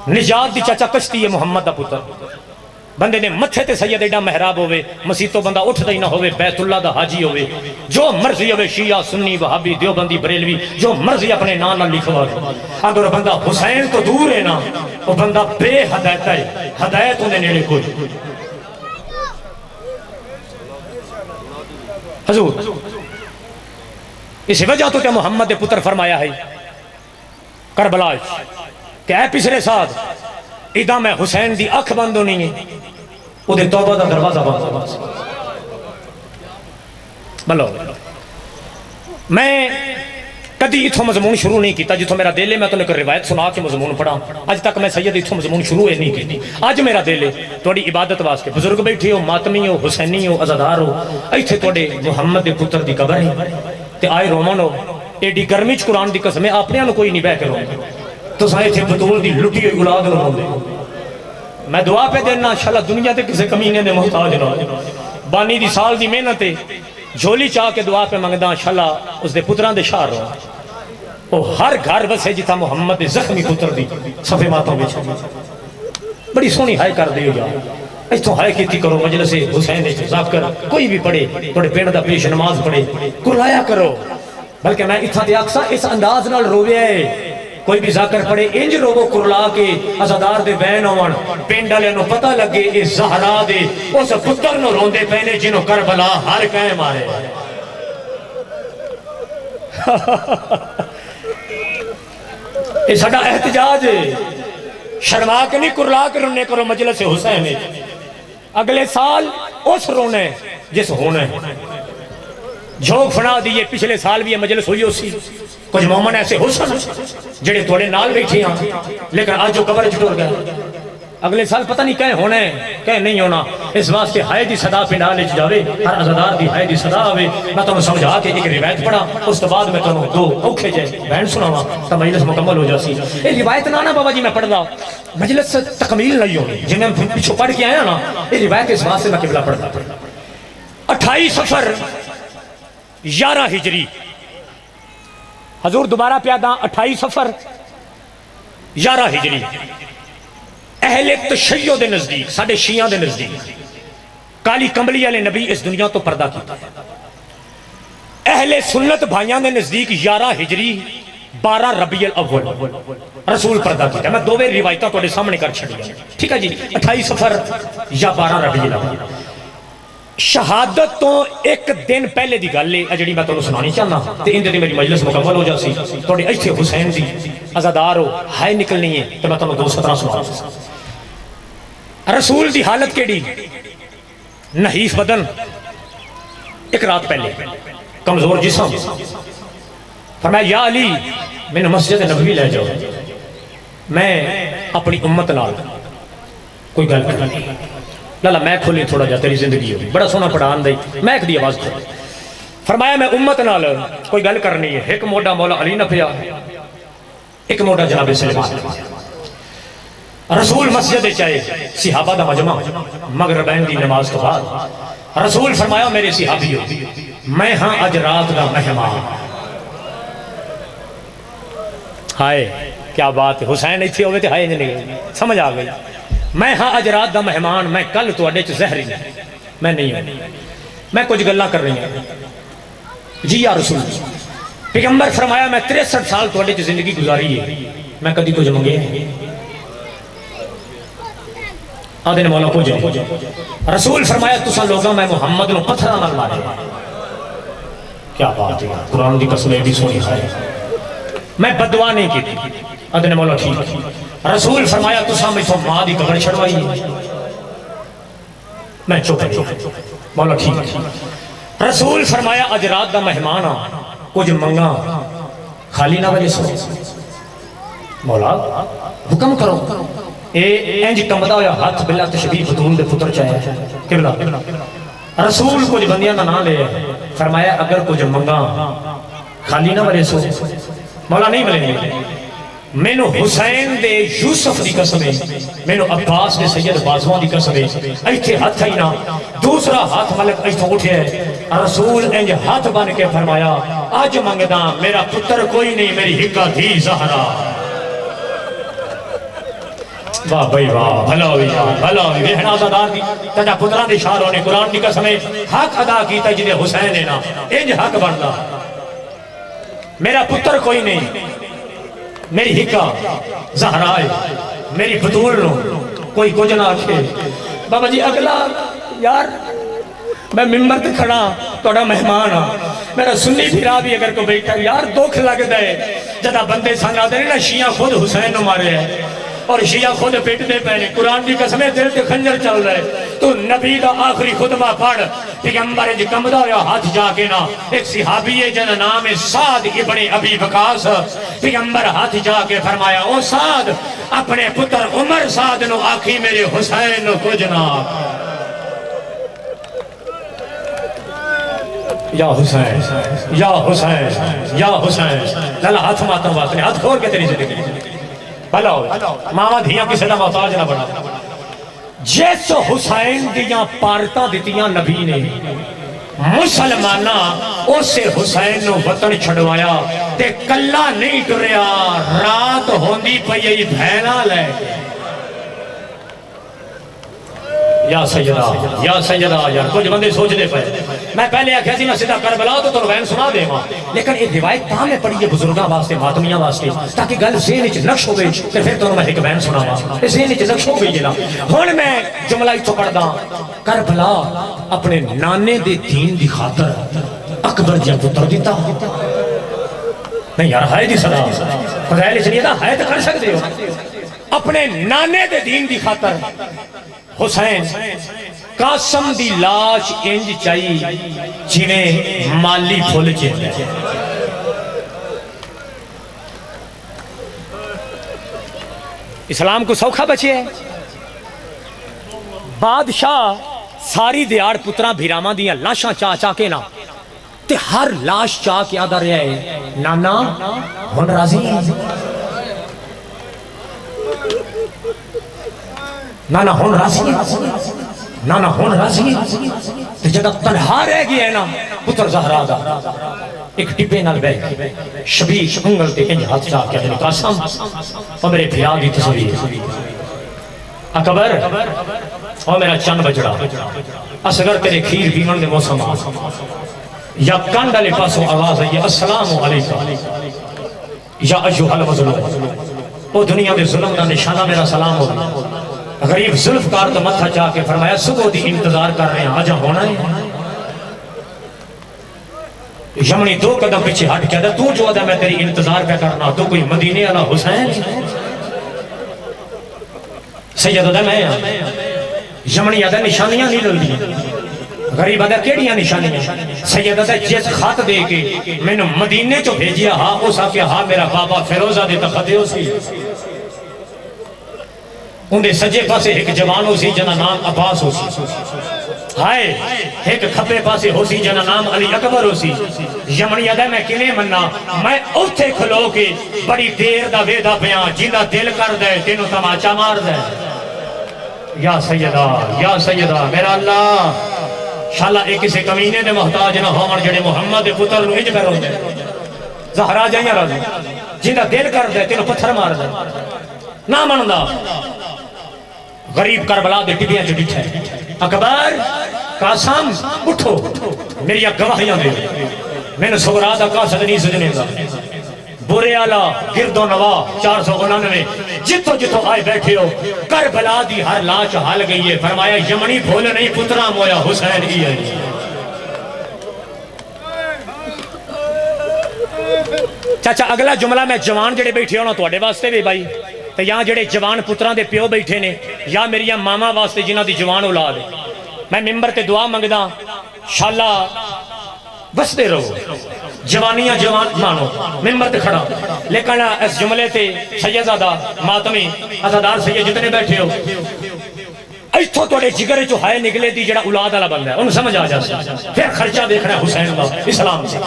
نجات دی چاچا کشتی ہے محمد دا پتر بندے نے متھے تے سید ایڈا محراب ہوئے مسیتوں بندہ اٹھ دے نہ ہوئے بیت اللہ دا حاجی ہوئے جو مرضی ہوئے شیعہ سنی وہابی دیوبندی بریلوی جو مرضی اپنے نام نہ لکھوا اگر بندہ حسین تو دور ہے نا وہ بندہ بے ہدایت ہے ہدایت انہیں نیڑے کوئی حضور اسی وجہ تو کہ محمد دے پتر فرمایا ہے کربلا کہ اے پسرے ساتھ ادھا میں حسین دی اکھ بند ہونی ہے او دے توبہ دا دروازہ بند بلو میں کدی اتھو مضمون شروع نہیں کیتا جتھو میرا دل ہے میں تو نے کوئی روایت سنا کے مضمون پڑھا آج تک میں سید اتھو مضمون شروع نہیں کیتی آج میرا دل ہے توڑی عبادت واسطے بزرگ بیٹھے ہو ماتمی ہو حسینی ہو عزادار ہو ایتھے توڑے محمد دے پتر دی قبر ہے تے آئے رومن ہو ایڈی گرمی چ قرآن دی قسم ہے اپنے انہوں کوئی نہیں بہ کے رومن تو سائے تھے بطول دی لٹی ہوئی اولاد نہ ہوندے میں دعا پہ دینا انشاءاللہ دنیا تے کسے کمینے دے محتاج نہ بانی دی سال دی محنت ہے جھولی چاہ کے دعا پہ منگدا انشاءاللہ اس دے پتران دے شار رہا او ہر گھر بسے جتا محمد دے زخمی پتر دی صفے ماتوں بچ بڑی سونی ہائے کر دیو جا اس تو ہائے کیتی کرو مجلس حسین دے ذاکر کوئی بھی پڑھے توڑے پینڈ دا پیش نماز پڑھے کلایا کرو بلکہ میں اتھا تے اکسا اس انداز نال روے ہے کوئی بھی ذاکر پڑے انج روو کرلا کے عزادار دے بین ہون پنڈ والے نو پتہ لگے اے زہرا دے اس پتر نو روندے پینے جنوں کربلا ہر کہے مارے یہ ساڈا احتجاج ہے شرما کے نہیں کرلا کے رونے کرو مجلس حسین اگلے سال اس رونے جس ہونے جھوک فنا دیئے پچھلے سال بھی یہ مجلس ہوئی اسی کچھ مومن ایسے حسن جڑے توڑے نال بیٹھے ہیں لیکن آج جو قبر چھٹور گیا اگلے سال پتہ نہیں کہیں ہونے کہیں نہیں ہونا اس واسطے ہائے دی صدا پہ نالے جاوے ہر عزادار دی ہائے دی صدا آوے میں تمہیں سمجھا کے ایک روایت پڑھا اس کے بعد میں تمہیں دو اوکھے جائے بہن سناوا تو مجلس مکمل ہو جاسی یہ روایت نانا بابا جی میں پڑھ دا مجلس سے تکمیل نہیں ہونی جن میں پیچھو پڑھ کے آیا نا یہ روایت اس واسطے میں قبلہ پڑھ دا 28 سفر 11 ہجری حضور دوبارہ پیادہ 28 سفر 11 ہجری اہل تشیع دے نزدیک ساڑھے شیعہ دے نزدیک کالی کمبلی والے نبی اس دنیا تو پردہ کیتا ہے اہل سنت بھائیاں دے نزدیک 11 ہجری 12 ربیع الاول رسول پردہ کیتا ہے میں دو روایتاں تو سامنے کر چھڑی ٹھیک ہے جی 28 سفر یا 12 ربیع الاول شہادت تو ایک دن پہلے دی گل ہے جڑی میں تانوں سنانی چاہنا تے اندے دی میری مجلس مکمل ہو جاسی تھوڑے ایتھے حسین دی عزادار ہو ہائے نکلنی ہے تے میں تانوں 217 سنا رسول دی حالت کیڑی نحیف بدن ایک رات پہلے کمزور جسم فرمایا یا علی میں مسجد نبوی لے جاؤ میں اپنی امت نال کوئی گل کرنی لالا میں کھولی تھوڑا جا تیری زندگی ہوئی بڑا سونا پڑھان دائی میں ایک دی آواز کھولی فرمایا میں امت نال کوئی گل کرنی ہے ایک موڈا مولا علی نہ پیا ایک موڈا جناب سلیمان رسول مسجد چاہے صحابہ دا مجمع مغربین دی نماز کے بعد رسول فرمایا میرے صحابی ہو میں ہاں اج رات دا مہمان ہائے کیا بات ہے حسین ایتھے ہوئے تھے ہائے نہیں سمجھ آ گئی میں ہاں اج رات دا مہمان میں کل تو اڈے چ زہری میں نہیں ہوں میں کچھ گلاں کر رہی ہوں جی یا رسول پیغمبر فرمایا میں 63 سال تو اڈے چ زندگی گزاری ہے میں کدی کچھ منگے آدھے نے مولا کو جائے رسول فرمایا تسا لوگاں میں محمد نو پتھرہ نہ مارے کیا بات ہے قرآن دی قسمیں بھی سونی ہے میں بدعا نہیں کی آدھے نے مولا ٹھیک رسول فرمایا تسا میں تو ماں دی قبر چھڑوائی میں چپ مولا ٹھیک رسول فرمایا اج رات دا مہمانا کچھ منگا خالی نہ وجہ سو مولا حکم کرو اینج کمدہ ہویا ہاتھ بلا تشبیح بطول دے پتر چاہے قبلہ رسول کچھ بندیاں نہ لے فرمایا اگر کچھ منگا خالی نہ ورے سو مولا نہیں ملے نہیں میں نو حسین دے یوسف دی قسمیں میں نو عباس دے سید بازوان دی قسمیں ایتھے ہاتھ ہی نہ دوسرا ہاتھ ملک ایتھے اٹھے رسول اینج ہاتھ بن کے فرمایا آج منگداں میرا پتر کوئی نہیں میری ہکا دھی زہرا واہ بھائی واہ بھلا ہوئی بہن آزادار دی تجا پتران دی شاہ رونے قرآن کی قسمیں حق ادا کیتا جنہیں حسین ہے نا انج حق بندا میرا پتر کوئی نہیں میری ہکا زہرائے میری بطول نو کوئی کچھ نہ آکھے بابا جی اگلا یار میں ممبر تے کھڑا توڑا مہمان ہاں میرا سنی پھرا بھی اگر کو بیٹھا یار دکھ لگ دے جدا بندے سنگا دے نا شیعہ خود حسین نو مارے ہیں اور شیعہ خود پیٹ دے پہنے قرآن کی قسمیں دل تے خنجر چل رہے تو نبی دا آخری خطبہ پڑھ پیغمبر جی کمدہ ہویا ہاتھ جا کے نا ایک صحابی جن نام سعد ابن ابی وقاص پیغمبر ہاتھ جا کے فرمایا او سعد اپنے پتر عمر سعد نو آخی میرے حسین نو کچھ نہ یا حسین یا حسین یا حسین لالا ہاتھ ماتا واسطے ہاتھ کھول کے تیری زندگی بھلا ہو ماما دھیاں کسی دا محتاج نہ بنا جس حسین دیاں پارتاں دیتیاں نبی نے مسلمانہ اسے حسین نو وطن چھڑوایا تے کلہ نہیں ٹریا رات ہوندی پئی بھینا لے یا سیدہ یار کچھ بندے سوچ دے پہ میں پہلے آخیا سی میں سیدھا کربلا تو تمہیں وین سنا دے ماں لیکن یہ روایت تاں میں پڑھی ہے بزرگاں واسطے ماتمیاں واسطے تاکہ گل ذہن وچ نقش ہوے تے پھر تمہیں میں ایک وین سناواں تے ذہن وچ نقش ہو گئی نا ہن میں جملہ ایتھوں پڑھدا کربلا اپنے نانے دے دین دی خاطر اکبر جا پتر دیتا نہیں یار ہائے دی صدا فضائل چلیے دا ہائے تو کر سکتے ہو اپنے نانے دے دین دی خاطر حسین قاسم دی لاش انج چائی جنہیں مالی پھول چاہتے ہیں اسلام کو سوکھا بچے ہے بادشاہ ساری دیار پتران بھیرامان دیا لاشاں چاہ کے نا تے ہر لاش چاہ کے آدھا رہے ہے نانا ہون راضی نانا ہون راضی نانا ہون راضی تے جگہ تنہا رہ گیا ہے نا پتر زہرا دا ایک ٹپے نال بیٹھ شبیش انگل تے انج ہاتھ چاہ کے اپنے قاسم اور میرے پیار دی تصویر اکبر اور میرا چند بجڑا اصغر تیرے کھیر بیمن دے موسم یا کانڈا لے پاسوں آواز ہے السلام علیکم یا ایوہ المظلوم او دنیا دے ظلم دا نشانہ میرا سلام ہو غریب ظلفکار تو متھا چاہ کے فرمایا صبح دی انتظار کر رہے ہیں آجا ہونا ہے یمنی دو قدم پیچھے ہٹ کیا تو جو آدھا میں تیری انتظار پہ کرنا تو کوئی مدینے والا حسین سید آدھا میں یمنی آدھا نشانیاں نہیں لل دی غریب آدھا کیڑیاں نشانیاں سید آدھا جس خط دے کے میں نے مدینے چو بھیجیا ہاں اس آکے ہاں میرا بابا فیروزہ دے تخطے ہو سی اندھے سجے پاسے ایک جوان ہو سی جنا نام عباس ہو سی ہائے ایک کھپے پاسے ہو سی جنا نام علی اکبر ہو سی یمنی آدھا میں کنے مننا میں اوتھے کھلو کے بڑی دیر دا ویدہ پیاں جیندہ دل کر دے تینوں تماچا مار دے یا سیدہ میرا اللہ شاءاللہ ایک اسے کمینے دے محتاج نہ ہون جڑے محمد پتر نو اج پہ رو دے زہرا جائیں راضی جیندہ دل کر دے تینوں پتھر مار دے نہ مندہ غریب کربلا دے ٹبیاں جو ڈٹھے اکبر قاسم اٹھو میری گواہیاں دے میں نے سورا دا قاسد نہیں سجنے دا برے آلہ گرد و نوا 499 جتو جتو آئے بیٹھے ہو کربلا دی ہر لاش حال گئی ہے فرمایا یمنی بھول نہیں پترا مویا حسین ہی ہے چاچا اگلا جملہ میں جوان جڑے بیٹھے ہونا تو اڈے واسطے بھی بھائی تو یہاں جڑے جوان پتران دے پیو بیٹھے نے یا میری ماما واسطے جنہ دی جوان اولاد میں ممبر تے دعا منگدا شاءاللہ بس دے رہو جوانیاں جوان مانو ممبر تے کھڑا لیکن اس جملے تے سیدزادہ ماتمی عزادار سید جتنے بیٹھے ہو ایتھو توڑے جگرے جو ہائے نگلے دی جڑا اولاد والا بندہ ہے انہوں سمجھ آ جاسے پھر خرچہ دیکھنا ہے حسین اللہ اسلام سے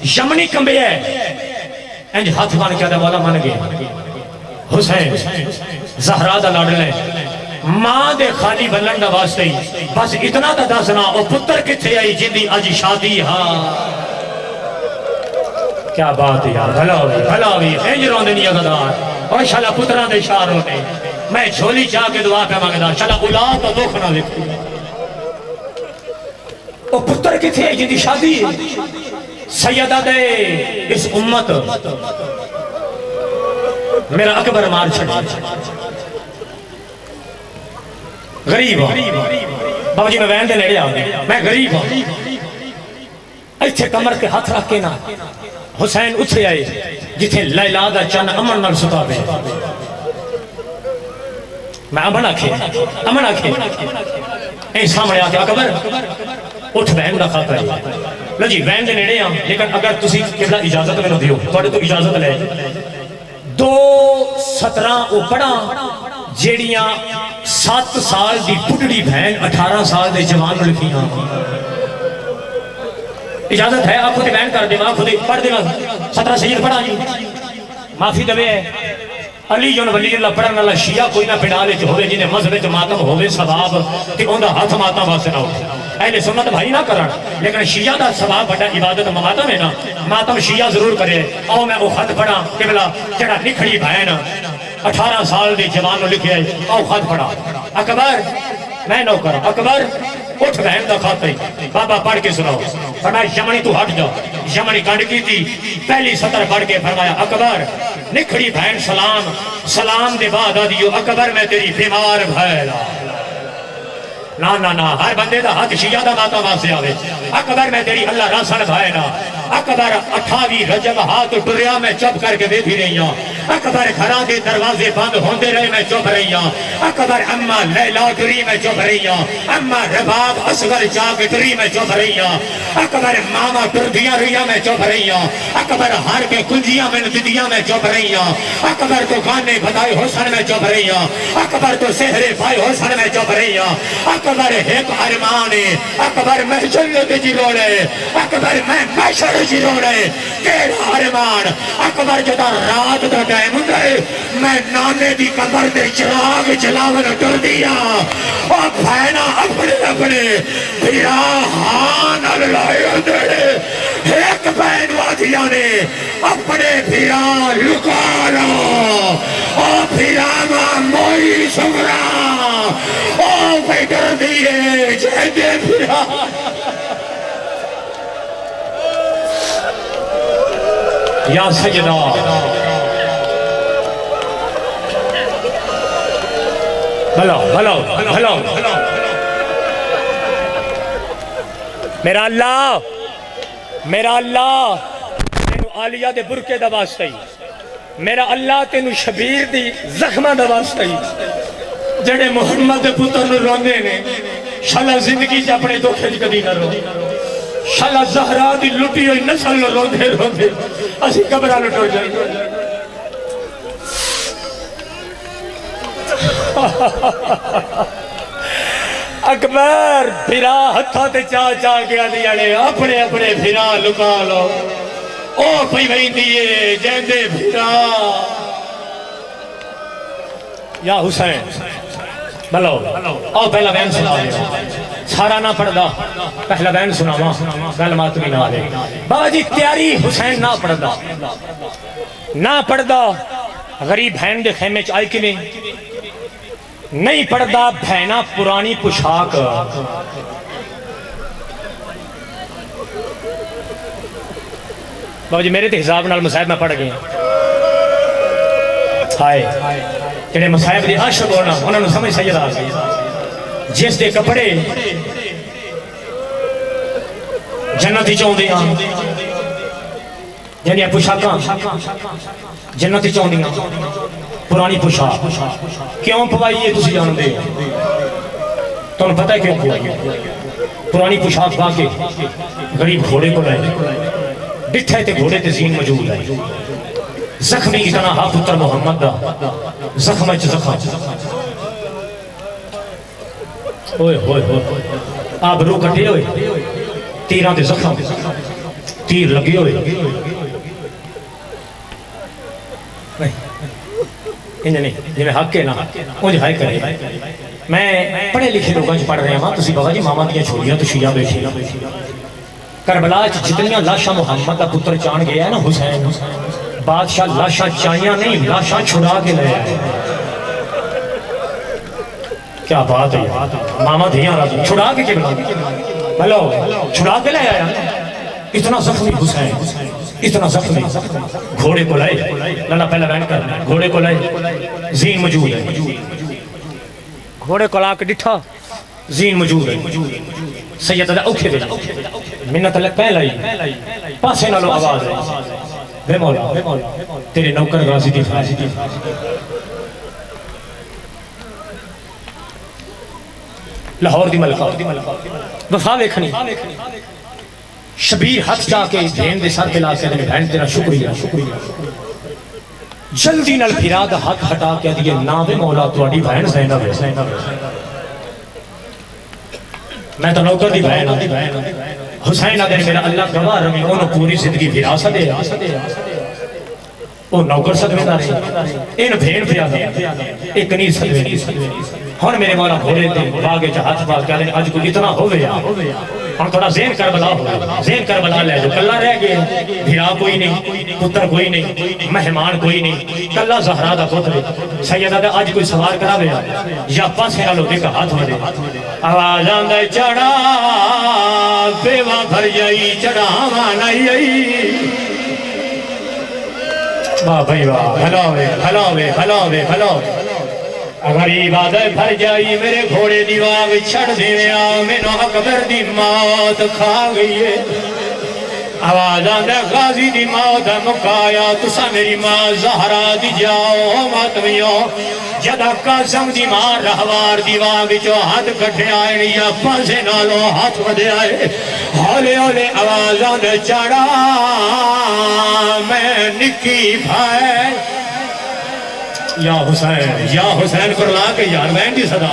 یمنی کمبے ہے انج ہاتھ مان کیا دے والا مان گئے حسین زہرا دا لڑنے ماں دے خالی بلن دا واسطے ہی بس اتنا دا دسنا او پتر کتھے آئی جن دی آج شادی ہاں کیا بات ہے یار بھلا ہوئی انجروں دے نیا گدار اور شالا پتران دے شاروں نے میں جھولی چاہ کے دعا پہ مانگدا شالا اولاد تو دکھ نہ لکھتی او پتر کتھے آئی جن دی شادی سیدہ دے اس امت میرا اکبر مار چھڑی غریب ہوں بابا جی میں وین دے لیڑے آگے میں غریب ہوں ایتھے کمر کے ہاتھ رکھ کے نا حسین اتھے آئے جتھے لیلہ دا چند امن نال ستا بے میں امن آکھے اے سامنے آکے اکبر اٹھ بہن دا خاکہ ہے لو جی وین دے لیڑے آم لیکن اگر تسی قبلہ اجازت میں نہ دیو توڑے تو اجازت لے 2:17 او پڑھا جیڑیاں 7 سال دی پٹڑی بہن 18 سال دے جوان لکھی ہاں اجازت ہے آپ خودی بہن کر دے ماں خودی پڑھ دے ماں 17 سید پڑھا جی معافی دوے ہے علی جن ولی اللہ پڑھن اللہ شیعہ کوئی نہ پڑھالے جو ہوئے جنہیں مذہب ماتم ہوئے ثواب کہ اندہ ہاتھ ماتم واسے نہ ہوئے اہل سنت بھائی نہ کرن لیکن شیعہ دا ثواب بڑا عبادت ماتم ہے نا ماتم شیعہ ضرور کرے او میں او خط پڑھا قبلہ جڑا نکھڑی بہن 18 سال دے جوان لکھے او خط پڑھا اکبر میں نوکر اکبر اٹھ بہن دا کھاتے بابا پڑھ کے سناؤ فرمایا یمنی تو ہٹ جا یمنی گنڈ کی تھی پہلی سطر پڑھ کے فرمایا اکبر نکھڑی بہن سلام سلام دے بعد آدیو اکبر میں تیری بیمار بھیلا نا نا نا ہر بندے دا ہاتھ شیعہ دا ماتا واسے آوے اکبر میں تیری اللہ راسن بھائنا اکبر 28 رجب ہاتھ ٹریا میں چپ کر کے دے بھی رہی ہوں اکبر گھران دے دروازے بند ہوندے رہے میں چپ رہی ہوں اکبر اماں لیلا ٹری میں چپ رہی ہوں اماں رباب اصغر چاک ٹری میں چپ رہی ہوں اکبر ماما ٹردیاں رہیاں میں چپ رہی ہوں اکبر ہار کے کنجیاں میں ندیاں میں چپ رہی ہوں اکبر تو گانے بھدائی حسن میں چپ رہی ہوں اکبر تو سہرے بھائی حسن میں چپ رہی ہوں اکبر ایک ارمان ہے اکبر میں جنت جی روڑے اکبر میں محشر جی روڑے کیڑا ارمان اکبر جدا رات دا ٹائم گئے میں نانے دی قبر دے چراغ جلاون ٹر دیا اور بھائنا اپنے اپنے بھیرا ہان اللہ دے ایک بہن وادیاں نے اپنے بھیرا لکارا اور بھیرا ماں موئی سمرا اور بیٹر دیئے جہدے بھیرا یا سجدہ بھلو بھلو بھلو میرا اللہ تینو آلیہ دے برکے دا واسطہ ہی میرا اللہ تینو شبیر دی زخمہ دا واسطہ ہی جڑے محمد دے پتر نو روندے نے شالا زندگی جا اپنے دکھے دی کدی نہ رو شالا زہرا دی لٹی ہوئی نسل نو روندے اسی قبرہ لٹو جائیں اکبر بھیرا ہتھا تے چاہ گیا دیانے اپنے اپنے بھیرا لکا لو او پئی بھئی دیئے جیندے بھیرا یا حسین بلو او پہلا بین سنا لے سارا نہ پڑھ دا پہلا بین سنا ماں گل مات بھی نہ لے بابا جی تیاری حسین نہ پڑھ دا غریب بہن دے خیمے چ آئی کہ نہیں پڑھدا بہنا پرانی پوشاک بابا جی میرے تے حساب نال مصائب میں پڑھ گئے ہائے جنہیں مصائب دی عاشق ہونا انہوں نے سمجھ سید آ گئی جس دے کپڑے جنتی چاہوں دیاں جنہیں پوشاکاں جنتی چاہوں دیاں پرانی پوشاک کیوں پوائیے تسی جان دے تو انہوں پتہ ہے کیوں پوائیے پرانی پوشاک باقی غریب گھوڑے کو لائے ڈٹھے تے گھوڑے تے زین موجود ہے زخمی کی طرح ہاں پتر محمد دا زخم اچھ زخم اوئے ہوئے ہوئے آپ رو کٹے ہوئے تیران دے زخم تیر لگے ہوئے انہیں نہیں جنہیں حق کے نا انہیں ہائے کرے میں پڑھے لکھے لوگاں جو پڑھ رہے ہیں تو سی بابا جی ماما دیا چھوڑیاں تو شیعہ بیٹھی کربلا جتنیاں لاشاں محمد کا پتر چان گیا ہے نا حسین بادشاہ لاشاں چاہیاں نہیں لاشاں چھڑا کے لے آئے کیا بات ہے ماما دھیاں راجی چھڑا کے بلا بلو چھڑا کے لے آیا اتنا زخمی حسین اتنا زخمی گھوڑے کو لائے لالا پہلا بین کر گھوڑے کو لائے زین موجود ہے گھوڑے کو لا کے ڈٹھا زین موجود ہے سید اللہ اوکھے دے منت اللہ پہلا ہی پاسے نالو آواز ہے بے مولا تیرے نوکر غازی دی لاہور دی ملکہ وفا ویکھنی شبیر ہاتھ جا کے بہن دے ساتھ دلا کے بہن تیرا شکریہ جلدی نال پھرا دا ہاتھ ہٹا کے دیئے نا بے مولا تواڈی بہن زینب ہے میں تو نوکر دی بہن حسین آدھے میرا اللہ گواہ رمی انہوں پوری زندگی پھرا سا دے وہ نوکر صدوے دارے ان بھین پھرا دا ایک نہیں صدوے ہون میرے مولا گھوڑے دے باغے جا ہاتھ پاک کیا دیں آج کو اتنا ہو گیا ہم تھوڑا ذہن کربلا ہو ذہن کربلا لے جو کلہ رہ گئے بھیرا کوئی نہیں پتر کوئی نہیں مہمان کوئی نہیں کلہ زہرا دا پتر سیدہ دا آج کوئی سوار کرا دیا یا پاسے نہ لوگے کا ہاتھ مدے آواز آندے چڑھا بیوہ بھر جائی چڑھا مانائی آئی واہ بھائی واہ بھلاوے بھلاوے بھلاوے بھلاوے غریب آدھے بھر جائی میرے گھوڑے دیواغ چھڑ دیویا مینو اکبر دی موت کھا گئی ہے آواز آندے غازی دی موت مکایا تسا میری ماں زہرا دی جاؤ ماتمیوں جدہ قاسم دی ماں رہوار دیواغ جو ہاتھ کٹھے آئے یا پاسے نالو ہاتھ ودے آئے ہولے ہولے آواز آندے چڑھا میں نکی بھائی یا حسین کرلا کے یار بہن دی صدا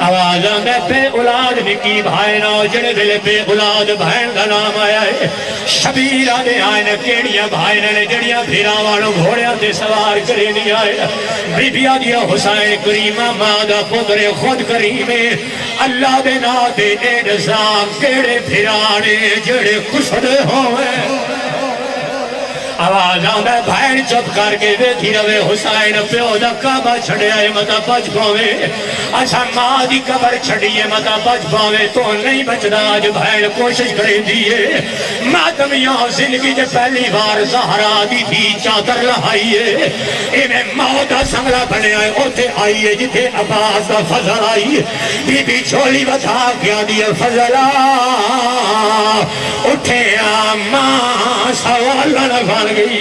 آواز آندے بے اولاد نکی بھائی نو جڑے دلے بے اولاد بہن دا نام آیا ہے شبیر آدھے آئے نے کیڑیاں بھائی نے جڑیاں بھیراوانوں گھوڑیاں دے سوار کرے نہیں آئے بی بی آدھیا حسین کریمہ مادہ پتر خود کریمے اللہ دے ناتے ایڈ سام کیڑے بھیرانے جڑے کشد ہوئے آواز آندہ بھائن چپ کر کے ویکھی روے حسین پیو دا کعبہ چھڑے آئے متا بچ پاوے اچھا ماں دی قبر چھڑیے متا بچ پاوے تو نہیں بچدا آج بھائن کوشش کریں دیئے ماتمیاں زندگی جے پہلی بار زہرا دی تھی چادر لہائیے ایمیں موتا سنگلا بنے آئے اوتے آئیے جتے عباس دا فضل آئیے بی بی چھولی بتا کیا دیئے فضلہ اٹھے آماں سوال لگا گئی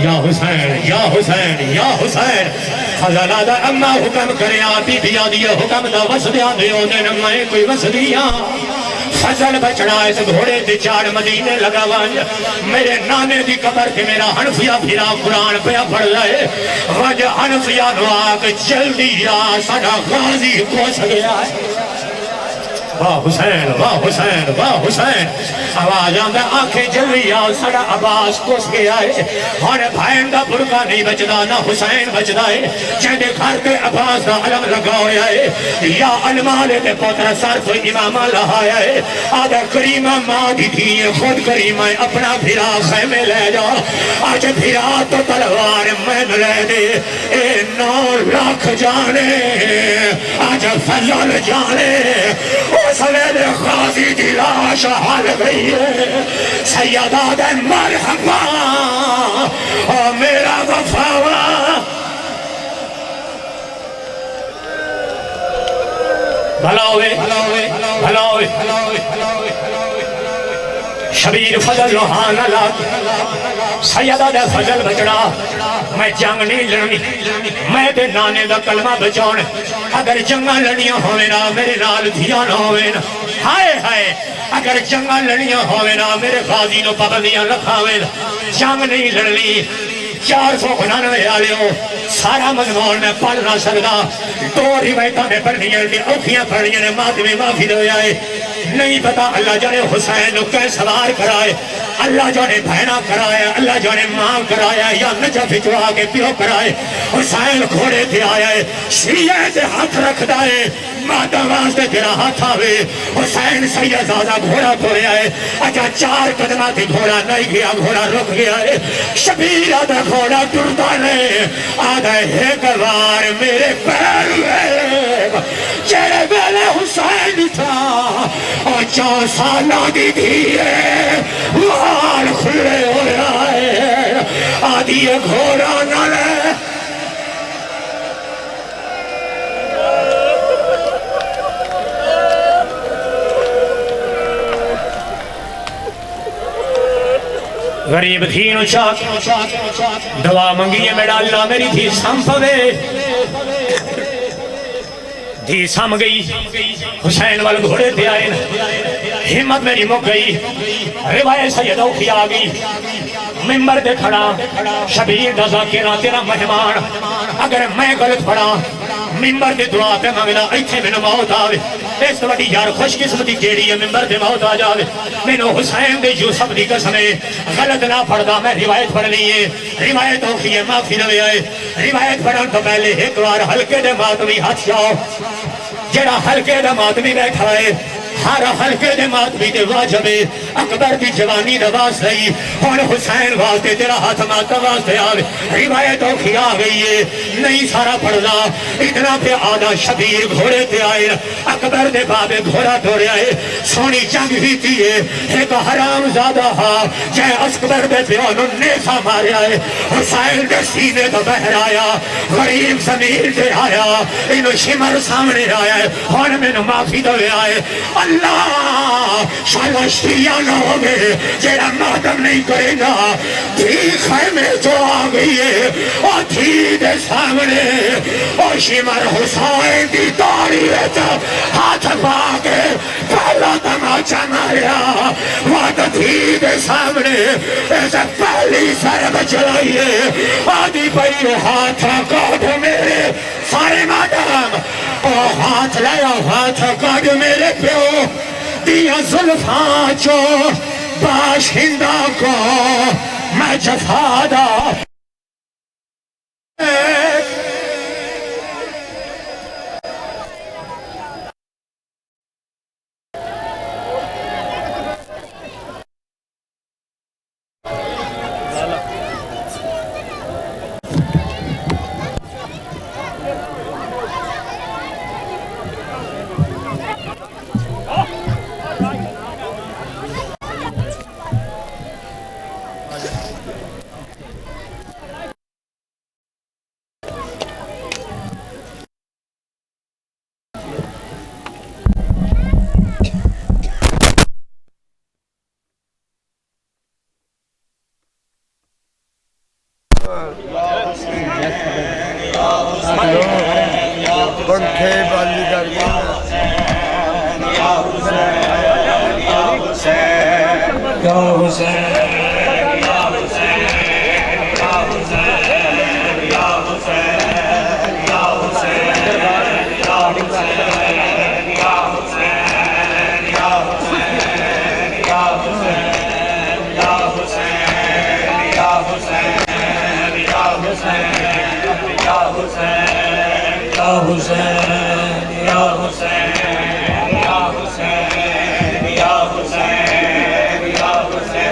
یا حسین یا حسین یا حسین فضلہ دا اما حکم کرے آتی بھی آدیا حکم دا وسدیاں دیو دن میں کوئی وسدیاں فضل بچڑا اس گھوڑے تے چاڑ مدینے لگا وانج میرے نانے دی قبر کے میرا حنفیہ پھرا قرآن پہ پڑھ لائے وانج حنفیہ نواق جلدی یا سڑا غازی کو سگیا ہے واہ حسین واہ حسین واہ حسین آواز آندہ آنکھیں جلوی آؤ سڑا عباس کوس گیا ہے ہانے بھائن دا برکا نہیں بچدا نہ حسین بچدا ہے چہدے گھر کے عباس دا علم لگا ہویا ہے یا علمالے دے پوتر سر تو امامہ لہایا ہے آدھا کریمہ ماں دی تھی خود کریمہ اپنا بھیرا خیمے لے جا آج بھیرا تو تلوار میں لے دے اے 9 لاکھ جانے آج فضل جانے سوید غازی دی لاش حال گئی ہے سیدہ دے مرحبا میرا وفاوا بھلاوے بھلاوے شبیر فضل روحان اللہ سیدہ دے فضل بچڑا میں جنگ نہیں لڑنی میں دے نانے دا کلمہ بچاؤنے اگر جنگاں لڑیاں ہوئے نا میرے نال دھیان ہوئے نا ہائے ہائے اگر جنگاں لڑیاں ہوئے نا میرے غازی نو پابندیاں رکھاوے جنگ نہیں لڑنی 499 آلے ہو سارا مضمون میں پڑھ نہ سکتا 2 روایتاں میں پڑھنی ہیں اوکھیاں پڑھنی ہیں مات میں معافی دے آئے نہیں پتا اللہ جانے حسین نو کہیں سوار کرائے اللہ جانے بہنا کرائے اللہ جانے ماں کرائے یا نجف چوا کے پیو کرائے حسین گھوڑے تھے آئے شیعہ دے ہاتھ رکھ دائے مادہ واسطے تیرا ہاتھ آوے حسین سیدزادہ گھوڑا تھوڑے آئے اچھا 4 قدمہ تھی گھوڑا نہیں گیا گھوڑا رک گیا ہے شبیر آدھا گھوڑا ٹرتا نہیں آدھا ایک بار میرے پیر میں چہرے بیلے حسین تھا اور 4 سالہ دی دھیے وال کھلے ہوئے آئے آدھی گھوڑا نہ لے غریب تھی نو چاک دعا منگی ہے میرا اللہ میری تھی سم پوے تھی سم گئی حسین وال گھوڑے تھے آئے ہمت میری مک گئی روایت سیدہ اٹھی آگئی ممبر دے کھڑا شبیر دا ذاکرہ تیرا مہمان اگر میں غلط پڑا ممبر دے دعا پہ مانگنا ایتھے میں موت آوے اس وڈی یار خوش قسمتی کیڑی ہے ممبر دے موت آ جاوے مینوں حسین دے یوسف دی قسم ہے غلط نہ پڑھدا میں روایت پڑھنی ہے روایت ہوئی ہے معافی نہ آئے روایت پڑھن تو پہلے ایک بار ہلکے دے ماتمی ہاتھ جاؤ جڑا ہلکے دے ماتمی بیٹھا ہے ہر حلقے دے ماتمی تے واجب اکبر دی جوانی نواز رہی ہن حسین واسطے تیرا ہاتھ ماتا واسطے آگے روایت اوکھی آ گئی ہے نہیں سارا پڑھنا اتنا پہ آدھا شبیر گھوڑے تے آئے اکبر دے بابے گھوڑا دھوڑے آئے سونی جنگ بھی تیئے ایک حرام زادہ ہاں جے اکبر دے پیانوں نیسا مارے آئے حسین دے سینے تو بہر آیا غریب زمین دے آیا انہوں شمر سامنے آیا ہے ہون میں معافی دوے آئے اللہ شالا شیعہ نہ ہوگے جیڑا ماتم نہیں کرے گا تھی خیمے جو آ گئی ہے اور تھی دے سامنے اور شمر حسین دی تاری رہتا ہاتھ پاکے پہلا تماچا ماریا وہاں تھی دے سامنے ایسا پہلی سرب چلائیے آدھی پہی ہاتھ کاٹ میرے سارے مادام اور ہاتھ لیا ہاتھ کاٹ میرے پیو دیا ظلفاں چو باشندہ کو میں جفادہ پنکھے بند کر دیا حسین